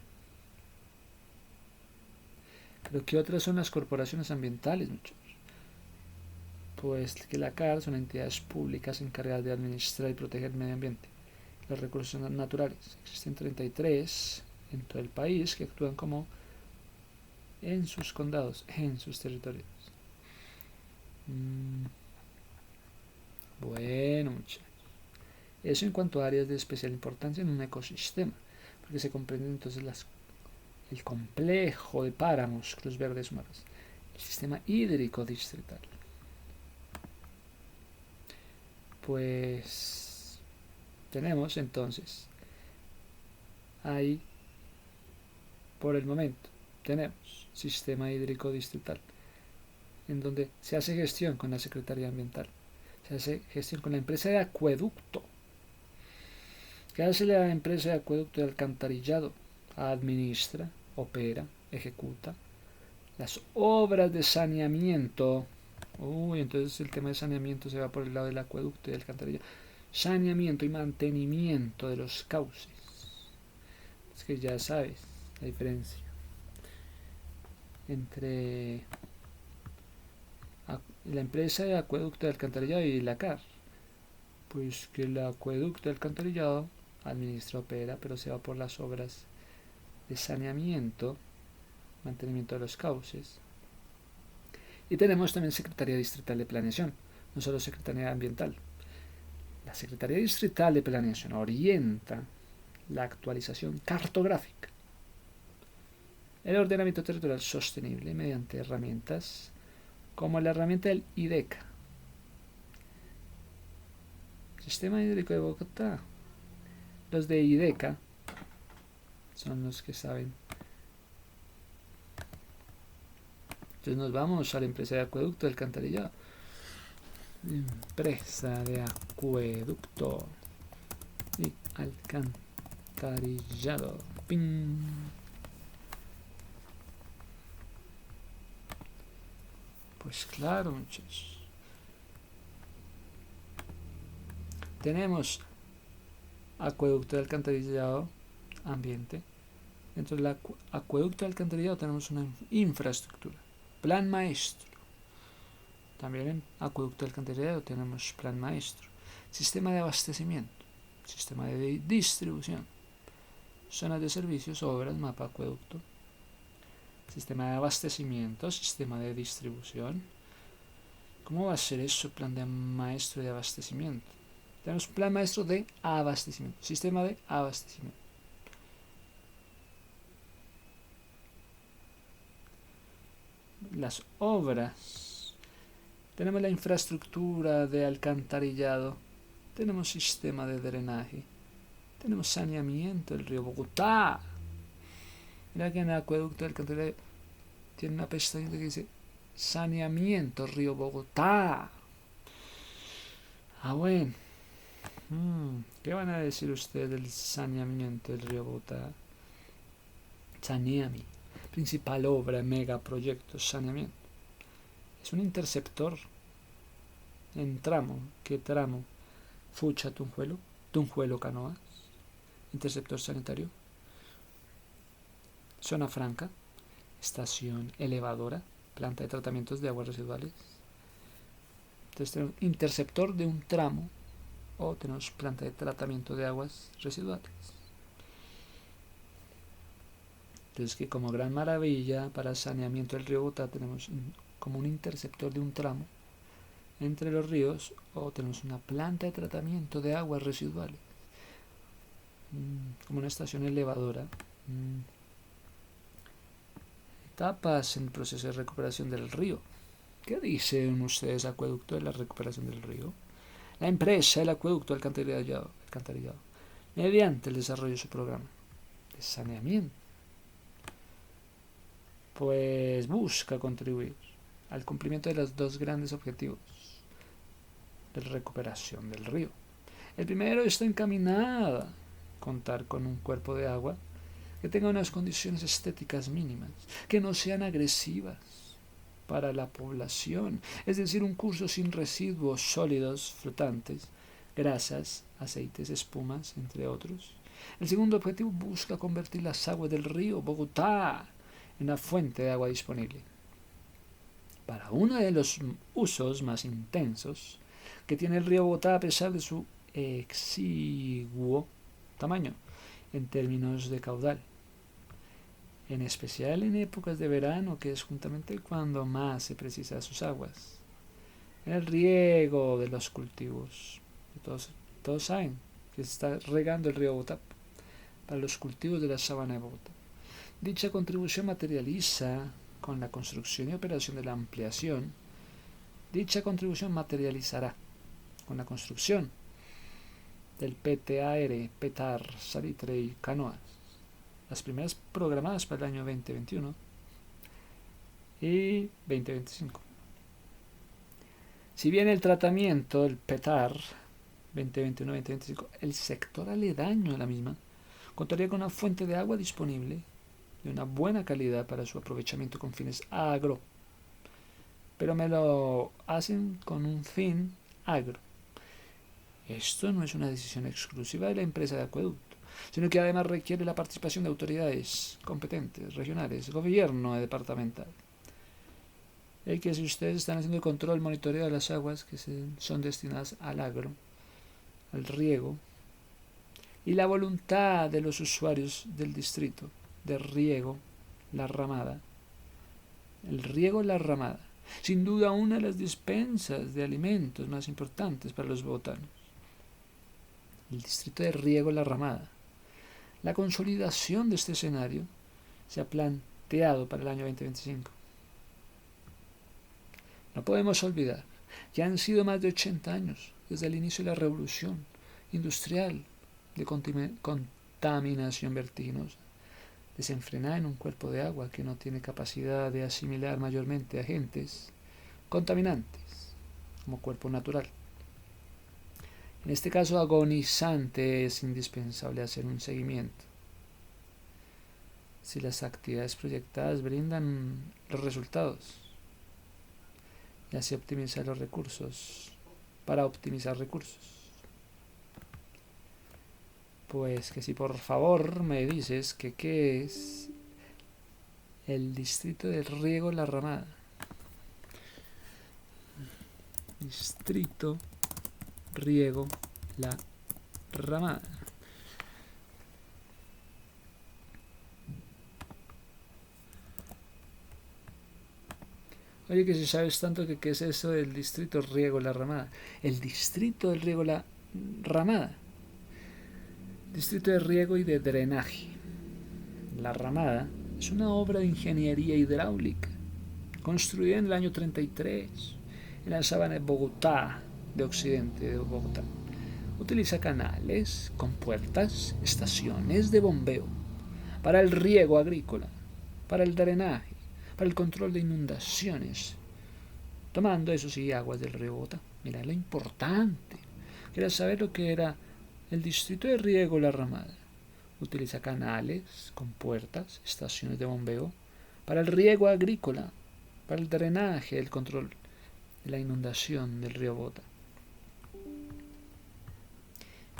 pero ¿qué otras son las corporaciones ambientales, muchachos? Pues que la CAR son entidades públicas encargadas de administrar y proteger el medio ambiente, los recursos naturales. Existen 33 en todo el país que actúan como en sus condados, en sus territorios. Bueno, muchachos. Eso en cuanto a áreas de especial importancia en un ecosistema, porque se comprenden entonces el complejo de páramos, cruz verdes, mares, el sistema hídrico distrital. Pues tenemos entonces ahí, por el momento, tenemos sistema hídrico distrital, en donde se hace gestión con la Secretaría Ambiental, se hace gestión con la empresa de acueducto. ¿Qué hace la empresa de acueducto y alcantarillado? Administra, opera, ejecuta Las obras de saneamiento. Uy, entonces el tema de saneamiento se va por el lado del acueducto y del alcantarillado. Saneamiento y mantenimiento de los cauces. Es que ya sabes la diferencia entre la empresa de acueducto de alcantarillado y la CAR. Pues que el acueducto de alcantarillado administra, opera, pero se va por las obras de saneamiento, mantenimiento de los cauces. Y tenemos también Secretaría Distrital de Planeación, no solo Secretaría Ambiental. La Secretaría Distrital de Planeación orienta la actualización cartográfica, el ordenamiento territorial sostenible mediante herramientas como la herramienta del IDECA, Sistema Hídrico de Bogotá. Los de IDECA son los que saben. Entonces nos vamos a la empresa de acueducto del alcantarillado. Empresa de acueducto y alcantarillado. ¡Ping! Pues claro, muchachos. Tenemos acueducto de alcantarillado, ambiente. Dentro del acueducto de alcantarillado tenemos una infraestructura, plan maestro. También en acueducto de alcantarillado tenemos plan maestro, sistema de abastecimiento, sistema de distribución, zonas de servicios, obras, mapa, acueducto, sistema de abastecimiento, sistema de distribución. ¿Cómo va a ser eso, plan de maestro de abastecimiento? Tenemos plan maestro de abastecimiento, sistema de abastecimiento. Las obras. Tenemos la infraestructura de alcantarillado. Tenemos sistema de drenaje. Tenemos saneamiento del río Bogotá. Mira que en el acueducto del alcantarillado tiene una pestaña que dice saneamiento río Bogotá. Bueno. ¿Qué van a decir ustedes del saneamiento del río Bogotá? Saneami, principal obra, megaproyecto, saneamiento. Es un interceptor en tramo. ¿Qué tramo? Fucha, Tunjuelo, Tunjuelo, Canoas. Interceptor sanitario. Zona franca. Estación elevadora. Planta de tratamientos de aguas residuales. Entonces tenemos interceptor de un tramo. O tenemos planta de tratamiento de aguas residuales. Entonces que como gran maravilla para saneamiento del río Bogotá tenemos como un interceptor de un tramo entre los ríos, o tenemos una planta de tratamiento de aguas residuales, como una estación elevadora. Etapas en el proceso de recuperación del río. ¿Qué dicen ustedes, acueducto de la recuperación del río? La empresa, el acueducto alcantarillado, mediante el desarrollo de su programa de saneamiento, pues busca contribuir al cumplimiento de los dos grandes objetivos de recuperación del río. El primero está encaminado a contar con un cuerpo de agua que tenga unas condiciones estéticas mínimas, que no sean agresivas para la población, es decir, un curso sin residuos sólidos flotantes, grasas, aceites, espumas, entre otros. El segundo objetivo busca convertir las aguas del río Bogotá en una fuente de agua disponible para uno de los usos más intensos que tiene el río Bogotá, a pesar de su exiguo tamaño en términos de caudal, en especial en épocas de verano, que es juntamente cuando más se precisa sus aguas. En el riego de los cultivos, todos saben que se está regando el río Bogotá para los cultivos de la sabana de Bogotá. Dicha contribución materializa con la construcción y operación de la ampliación. Dicha contribución materializará con la construcción del PTAR, Salitre y Canoas, las primeras programadas para el año 2021 y 2025. Si bien el tratamiento del PETAR 2021-2025, el sector aledaño a la misma contaría con una fuente de agua disponible de una buena calidad para su aprovechamiento con fines agro, pero me lo hacen con un fin agro. Esto no es una decisión exclusiva de la empresa de acueducto, sino que además requiere la participación de autoridades competentes, regionales, gobierno departamental. Y que si ustedes están haciendo el control, monitoreo de las aguas que son destinadas al agro, al riego, y la voluntad de los usuarios del distrito de riego, la ramada. El riego, la ramada. Sin duda una de las despensas de alimentos más importantes para los bogotanos. El distrito de riego, la ramada. La consolidación de este escenario se ha planteado para el año 2025. No podemos olvidar que han sido más de 80 años desde el inicio de la revolución industrial de contaminación vertiginosa, desenfrenada en un cuerpo de agua que no tiene capacidad de asimilar mayormente agentes contaminantes como cuerpo natural. En este caso agonizante es indispensable hacer un seguimiento. Si las actividades proyectadas brindan los resultados y así optimizar los recursos, para optimizar recursos. Pues que si por favor me dices que qué es el distrito de riego La Ramada. Distrito riego La Ramada. Oye, que si sabes tanto que qué es eso del distrito riego La Ramada. El distrito del riego La Ramada. Distrito de riego y de drenaje. La Ramada es una obra de ingeniería hidráulica construida en el año 33 en la sabana de Bogotá, de occidente de Bogotá. Utiliza canales, compuertas, estaciones de bombeo para el riego agrícola, para el drenaje, para el control de inundaciones, tomando, eso sí, aguas del río Bogotá. Mira lo importante. ¿Quieres saber lo que era el distrito de riego La Ramada? Utiliza canales, compuertas, estaciones de bombeo para el riego agrícola, para el drenaje, el control de la inundación del río Bogotá.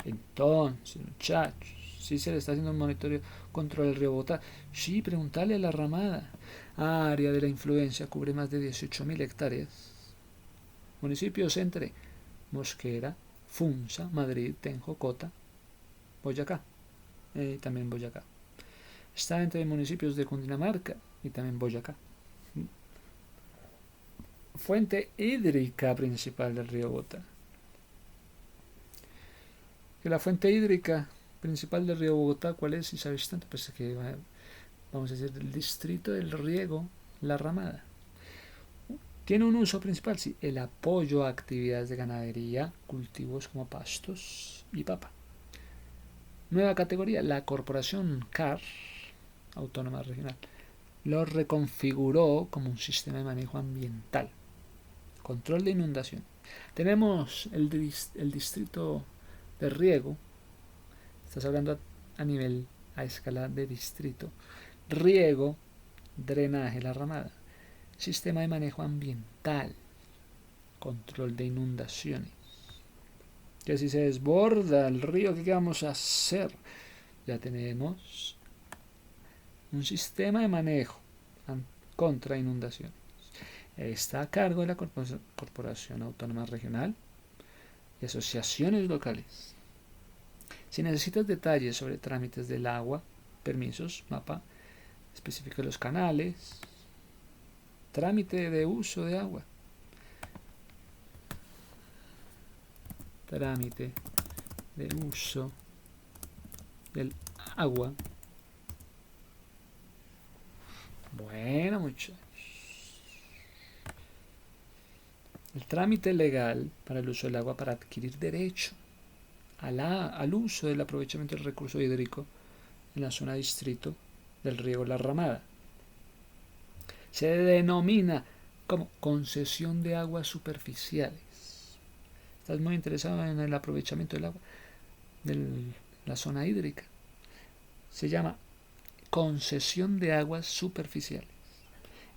Entonces, muchachos, si se le está haciendo un monitoreo contra el río Bogotá, sí, preguntarle a La Ramada. Área de la influencia cubre más de 18.000 hectáreas. Municipios entre Mosquera, Funza, Madrid, Tenjo, Cota, Boyacá. También Boyacá. Está entre municipios de Cundinamarca y también Boyacá. Fuente hídrica principal del río Bogotá. Que la fuente hídrica principal del río Bogotá, ¿cuál es? Si sabes tanto, pues que vamos a decir el distrito del riego La Ramada. Tiene un uso principal, sí, el apoyo a actividades de ganadería, cultivos como pastos y papa. Nueva categoría, la Corporación CAR, Autónoma Regional, lo reconfiguró como un sistema de manejo ambiental, control de inundación. Tenemos el distrito de riego, estás hablando a escala de distrito, riego, drenaje, La Ramada, sistema de manejo ambiental, control de inundaciones. Que si se desborda el río, ¿qué vamos a hacer? Ya tenemos un sistema de manejo contra inundaciones. Está a cargo de la Corporación Autónoma Regional y asociaciones locales. Si necesitas detalles sobre trámites del agua, permisos, mapa específico de los canales, trámite de uso de agua, trámite de uso del agua. Bueno, muchachos, el trámite legal para el uso del agua para adquirir derecho al uso del aprovechamiento del recurso hídrico en la zona distrito del riego La Ramada se denomina como concesión de aguas superficiales. Estás muy interesado en el aprovechamiento del agua de la zona hídrica. Se llama concesión de aguas superficiales.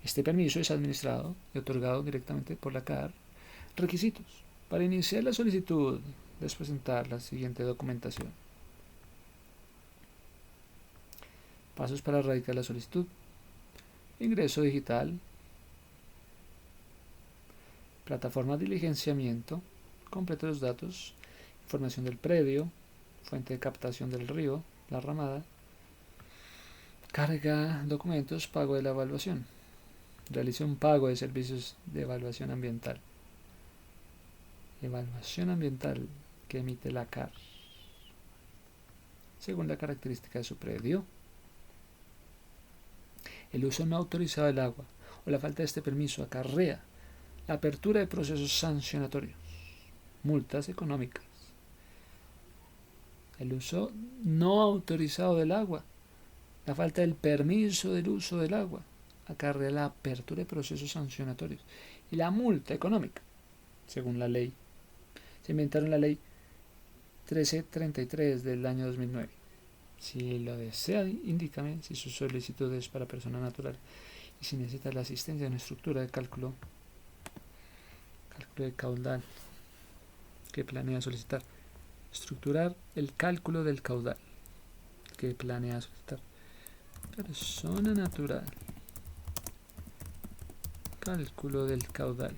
Este permiso es administrado y otorgado directamente por la CAR. Requisitos. Para iniciar la solicitud, debes presentar la siguiente documentación. Pasos para erradicar la solicitud. Ingreso digital. Plataforma de diligenciamiento. Complete los datos. Información del predio. Fuente de captación del río. La ramada. Carga documentos. Pago de la evaluación. Realice un pago de servicios de evaluación ambiental. Evaluación ambiental que emite la CAR según la característica de su predio. El uso no autorizado del agua o la falta de este permiso acarrea la apertura de procesos sancionatorios, multas económicas. El uso no autorizado del agua, la falta del permiso del uso del agua, acarrea la apertura de procesos sancionatorios y la multa económica, según la ley. Se inventaron la ley 1333 del año 2009. Si lo desea, indícame si su solicitud es para persona natural y si necesita la asistencia de una estructura de cálculo de caudal que planea solicitar. Estructurar el cálculo del caudal que planea solicitar. Persona natural. Cálculo del caudal.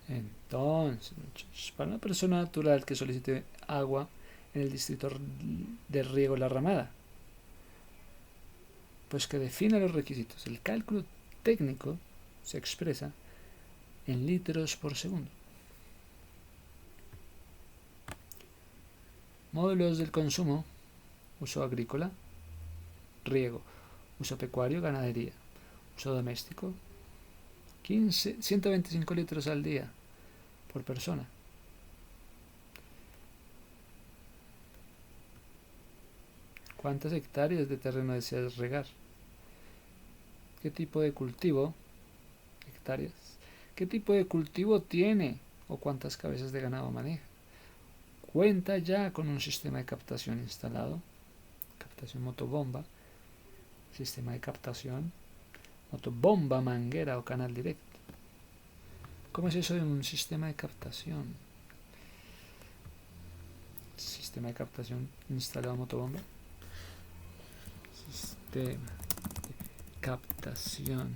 Entonces, para una persona natural que solicite agua en el distrito de riego La Ramada, pues que defina los requisitos. El cálculo técnico se expresa en litros por segundo. Módulos del consumo: uso agrícola, riego, uso pecuario, ganadería, uso doméstico, 125 litros al día por persona. ¿Cuántas hectáreas de terreno deseas regar? ¿Qué tipo de cultivo? Hectáreas. ¿Qué tipo de cultivo tiene o cuántas cabezas de ganado maneja? ¿Cuenta ya con un sistema de captación instalado? Captación motobomba. Sistema de captación motobomba, manguera o canal directo. ¿Cómo es eso de un sistema de captación? Sistema de captación instalado motobomba. Sistema de captación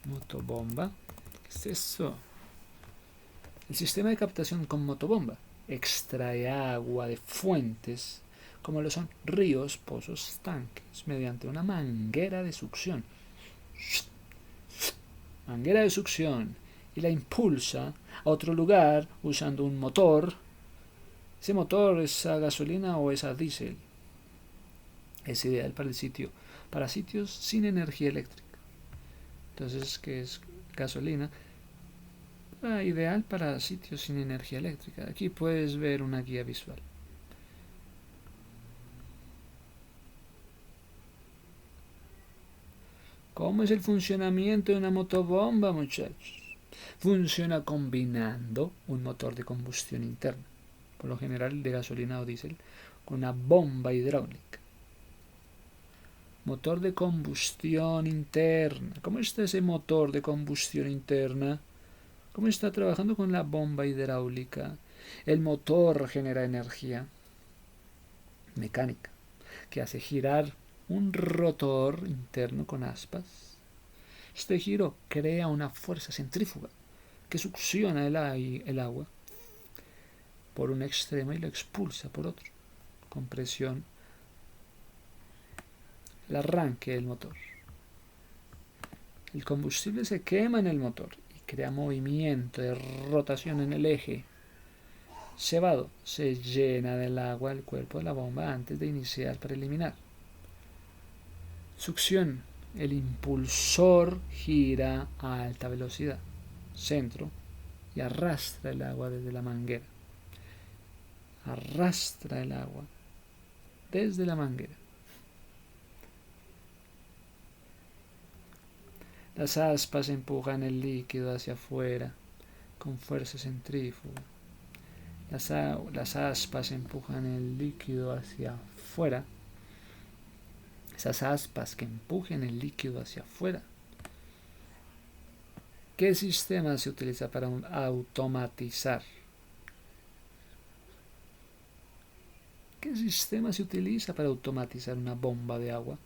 motobomba. ¿Qué es eso? El sistema de captación con motobomba extrae agua de fuentes como lo son ríos, pozos, tanques, mediante una manguera de succión. Manguera de succión, y la impulsa a otro lugar usando un motor. Ese motor es a gasolina o es a diésel. Es ideal para sitios sin energía eléctrica. Entonces, ¿qué es gasolina? Ideal para sitios sin energía eléctrica. Aquí puedes ver una guía visual. ¿Cómo es el funcionamiento de una motobomba, muchachos? Funciona combinando un motor de combustión interna, por lo general de gasolina o diésel, con una bomba hidráulica. Motor de combustión interna. ¿Cómo está ese motor de combustión interna? ¿Cómo está trabajando con la bomba hidráulica? El motor genera energía mecánica que hace girar un rotor interno con aspas. Este giro crea una fuerza centrífuga que succiona el agua por un extremo y lo expulsa por otro, con presión. El arranque del motor. El combustible se quema en el motor y crea movimiento de rotación en el eje. Cebado, se llena del agua el cuerpo de la bomba antes de iniciar preliminar. Succión, el impulsor gira a alta velocidad, centro, y arrastra el agua desde la manguera. Arrastra el agua desde la manguera. Las aspas empujan el líquido hacia afuera con fuerza centrífuga. Las aspas empujan el líquido hacia afuera. Esas aspas que empujen el líquido hacia afuera. ¿Qué sistema se utiliza para automatizar? ¿Qué sistema se utiliza para automatizar una bomba de agua?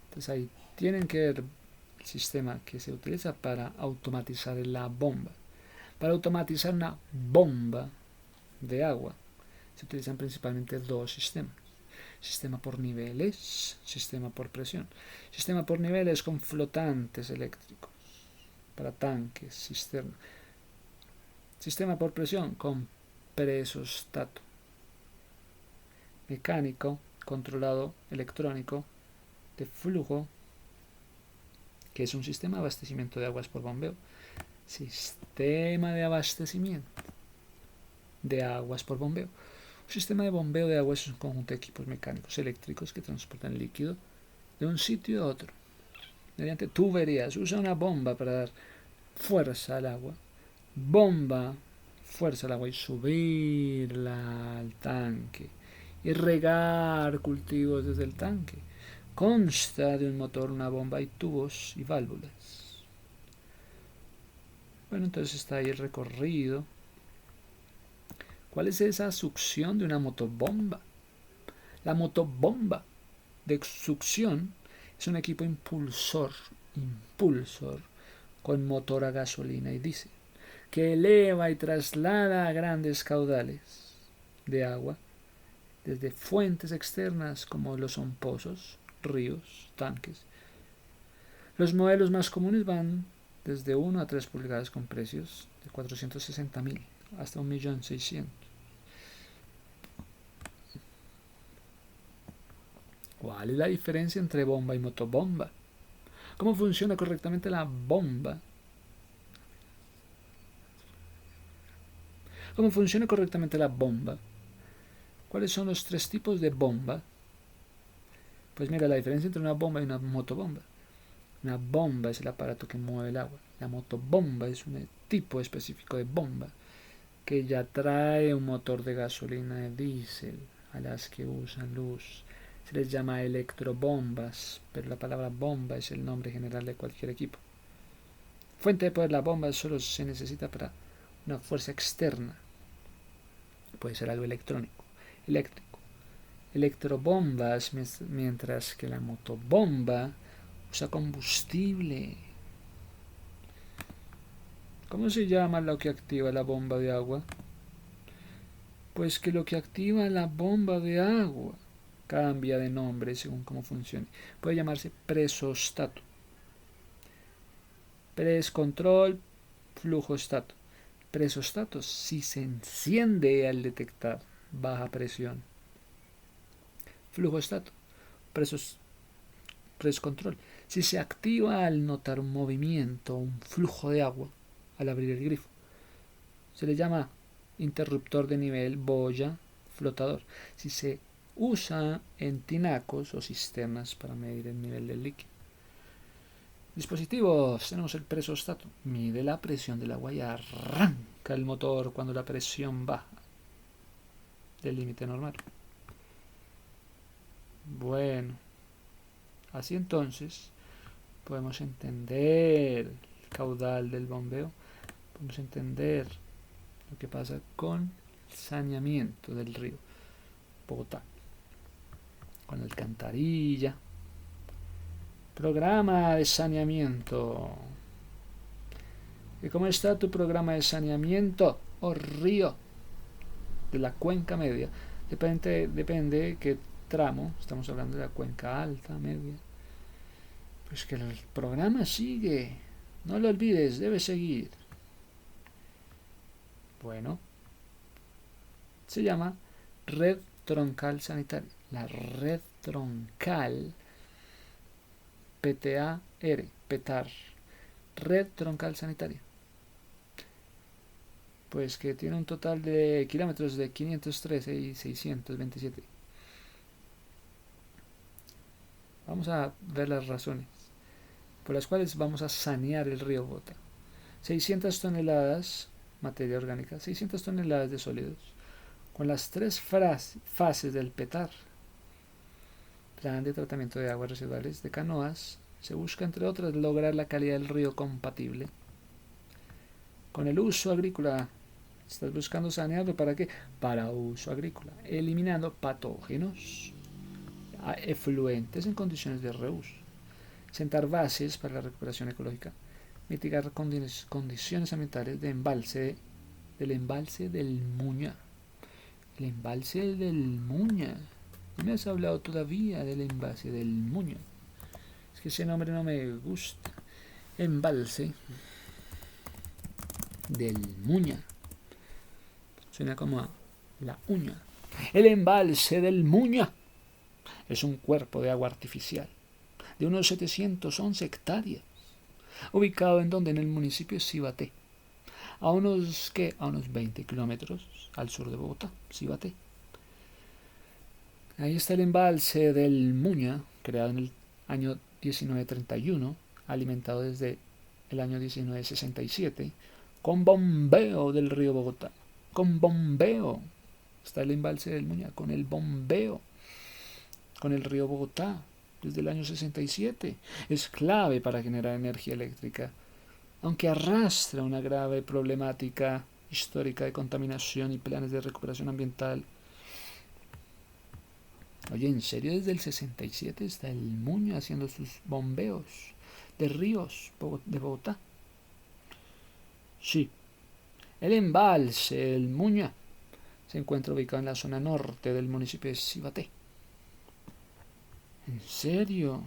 Entonces ahí tienen que ver el sistema que se utiliza para automatizar la bomba. Para automatizar una bomba de agua se utilizan principalmente dos sistemas. Sistema por niveles, sistema por presión. Sistema por niveles con flotantes eléctricos para tanques, cisterna. Sistema por presión con presostato. Mecánico, controlado, electrónico, de flujo, que es un sistema de abastecimiento de aguas por bombeo. Sistema de abastecimiento de aguas por bombeo. Un sistema de bombeo de aguas es un conjunto de equipos mecánicos eléctricos que transportan líquido de un sitio a otro mediante tuberías. Usa una bomba para dar fuerza al agua. Bomba, fuerza al agua y subirla al tanque y regar cultivos desde el tanque. Consta de un motor, una bomba y tubos y válvulas. Bueno, entonces está ahí el recorrido. ¿Cuál es esa succión de una motobomba? La motobomba de succión es un equipo impulsor con motor a gasolina y diésel, que eleva y traslada a grandes caudales de agua desde fuentes externas como lo son pozos, ríos, tanques. Los modelos más comunes van desde 1 a 3 pulgadas con precios de 460.000 hasta 1.600.000. ¿Cuál es la diferencia entre bomba y motobomba? ¿Cómo funciona correctamente la bomba? ¿Cómo funciona correctamente la bomba? ¿Cuáles son los 3 tipos de bomba? Pues mira, la diferencia entre una bomba y una motobomba. Una bomba es el aparato que mueve el agua. La motobomba es un tipo específico de bomba que ya trae un motor de gasolina de diésel a las que usan luz. Se les llama electrobombas, pero la palabra bomba es el nombre general de cualquier equipo. Fuente de poder: la bomba solo se necesita para una fuerza externa. Puede ser algo electrónico, eléctrico. Electrobombas, mientras que la motobomba usa combustible. ¿Cómo se llama lo que activa la bomba de agua? Pues que lo que activa la bomba de agua cambia de nombre según cómo funcione. Puede llamarse presostato, press control, flujostato. Presostato si se enciende al detectar baja presión. Flujostato, press control, si se activa al notar un movimiento, un flujo de agua al abrir el grifo. Se le llama interruptor de nivel, boya, flotador, si se usa en tinacos o cisternas para medir el nivel del líquido. Dispositivos: tenemos el presostato, mide la presión del agua y arranca el motor cuando la presión baja del límite normal. Bueno, así entonces podemos entender el caudal del bombeo, podemos entender lo que pasa con el saneamiento del río Bogotá, con la alcantarilla. Programa de saneamiento. ¿Y cómo está tu programa de saneamiento o río de la cuenca media? Depende qué tramo. Estamos hablando de la cuenca alta, media. Pues que el programa sigue. No lo olvides, debe seguir. Bueno, se llama red troncal sanitaria. La red troncal PTAR, red troncal sanitaria, pues que tiene un total de kilómetros de 513 y 627. Vamos a ver las razones por las cuales vamos a sanear el río Bogotá. 600 toneladas materia orgánica, 600 toneladas de sólidos. Con las tres fases del PETAR, plan de tratamiento de aguas residuales de canoas, se busca, entre otras, lograr la calidad del río compatible con el uso agrícola. Estás buscando sanearlo, ¿para qué? Para uso agrícola, eliminando patógenos efluentes en condiciones de reuso, sentar bases para la recuperación ecológica, mitigar condiciones ambientales del embalse del Muña. El embalse del Muña. No me has hablado todavía del embalse del Muña. Es que ese nombre no me gusta. Embalse del Muña. Suena como a la uña. El embalse del Muña es un cuerpo de agua artificial de unos 711 hectáreas, ubicado en donde, en el municipio de Cibaté, a unos 20 kilómetros al sur de Bogotá, Cibaté. Ahí está el embalse del Muña, creado en el año 1931, alimentado desde el año 1967, con bombeo del río Bogotá. Con bombeo. Está el embalse del Muña, con el bombeo, con el río Bogotá, desde el año 67. Es clave para generar energía eléctrica, aunque arrastra una grave problemática histórica de contaminación y planes de recuperación ambiental. Oye, ¿en serio desde el 67 está el Muña haciendo sus bombeos de ríos de Bogotá? Sí. El embalse del Muña se encuentra ubicado en la zona norte del municipio de Cibaté. ¿En serio?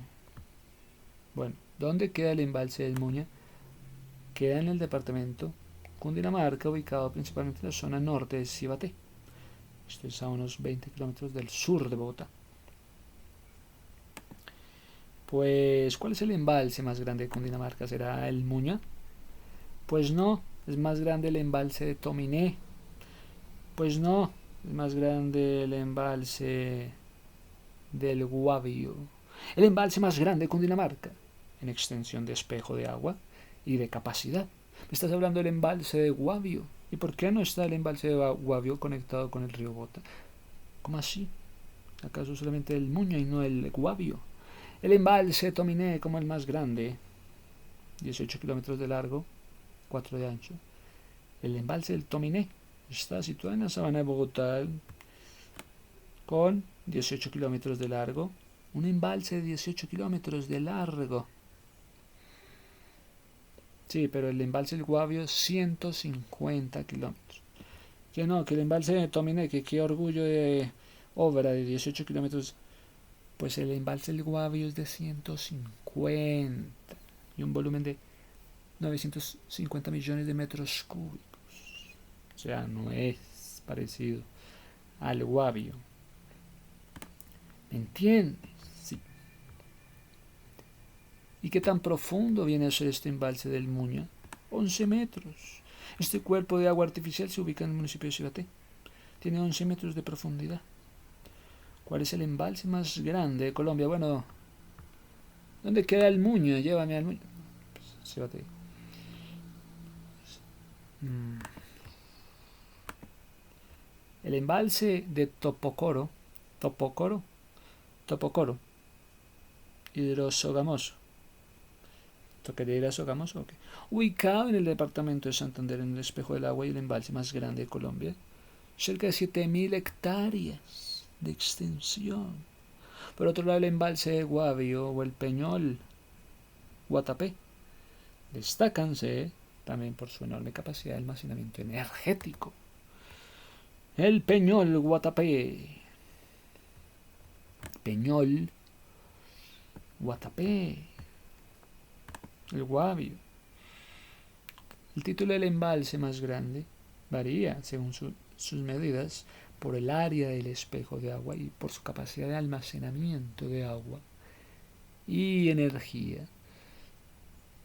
Bueno, ¿dónde queda el embalse del Muña? Queda en el departamento Cundinamarca, ubicado principalmente en la zona norte de Cibaté. Esto es a unos 20 kilómetros del sur de Bogotá. Pues, ¿cuál es el embalse más grande de Cundinamarca? ¿Será el Muña? Pues no, es más grande el embalse de Tominé. Pues no, es más grande el embalse del Guavio. El embalse más grande de Cundinamarca, en extensión de espejo de agua y de capacidad. Me estás hablando del embalse de Guavio. ¿Y por qué no está el embalse de Guavio conectado con el río Bogotá? ¿Cómo así? ¿Acaso solamente el Muña y no el Guavio? El embalse de Tominé, como el más grande, 18 kilómetros de largo, 4 de ancho. El embalse del Tominé está situado en la sabana de Bogotá, con 18 kilómetros de largo. Un embalse de 18 kilómetros de largo. Sí, pero el embalse del Guavio 150 kilómetros. Que no, que el embalse de Tominé, que qué orgullo de obra de 18 kilómetros. Pues el embalse del Guavio es de 150 y un volumen de 950 millones de metros cúbicos. O sea, no es parecido al Guavio. ¿Me entiendes? Sí. ¿Y qué tan profundo viene a ser este embalse del Muña? 11 metros. Este cuerpo de agua artificial se ubica en el municipio de Cibaté. Tiene 11 metros de profundidad. ¿Cuál es el embalse más grande de Colombia? Bueno, ¿dónde queda el Muña? Llévame al Muña. Pues, Cibaté. El embalse de Topocoro, hidrosogamoso. ¿Tocaría ir a Sogamoso? Okay. Ubicado en el departamento de Santander, en el espejo del agua y el embalse más grande de Colombia, cerca de 7.000 hectáreas de extensión. Por otro lado, el embalse de Guavio o el Peñol Guatapé destacanse también por su enorme capacidad de almacenamiento energético. El Peñol Guatapé. Peñol Guatapé. El Guavio. El título del embalse más grande varía según sus medidas por el área del espejo de agua y por su capacidad de almacenamiento de agua y energía.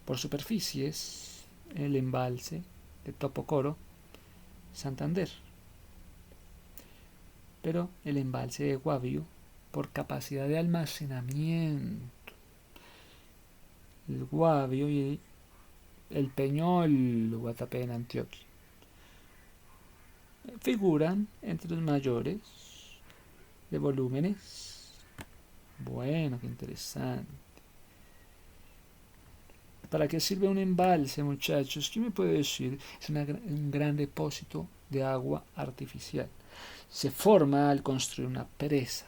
Por superficies, el embalse de Topocoro, Santander. Pero el embalse de Guavio por capacidad de almacenamiento. El Guavio y el Peñol Guatapé en Antioquia. figuran entre los mayores de volúmenes. Bueno, qué interesante. ¿Para qué sirve un embalse, muchachos? ¿Quién me puede decir? Es un gran depósito de agua artificial. Se forma al construir una presa.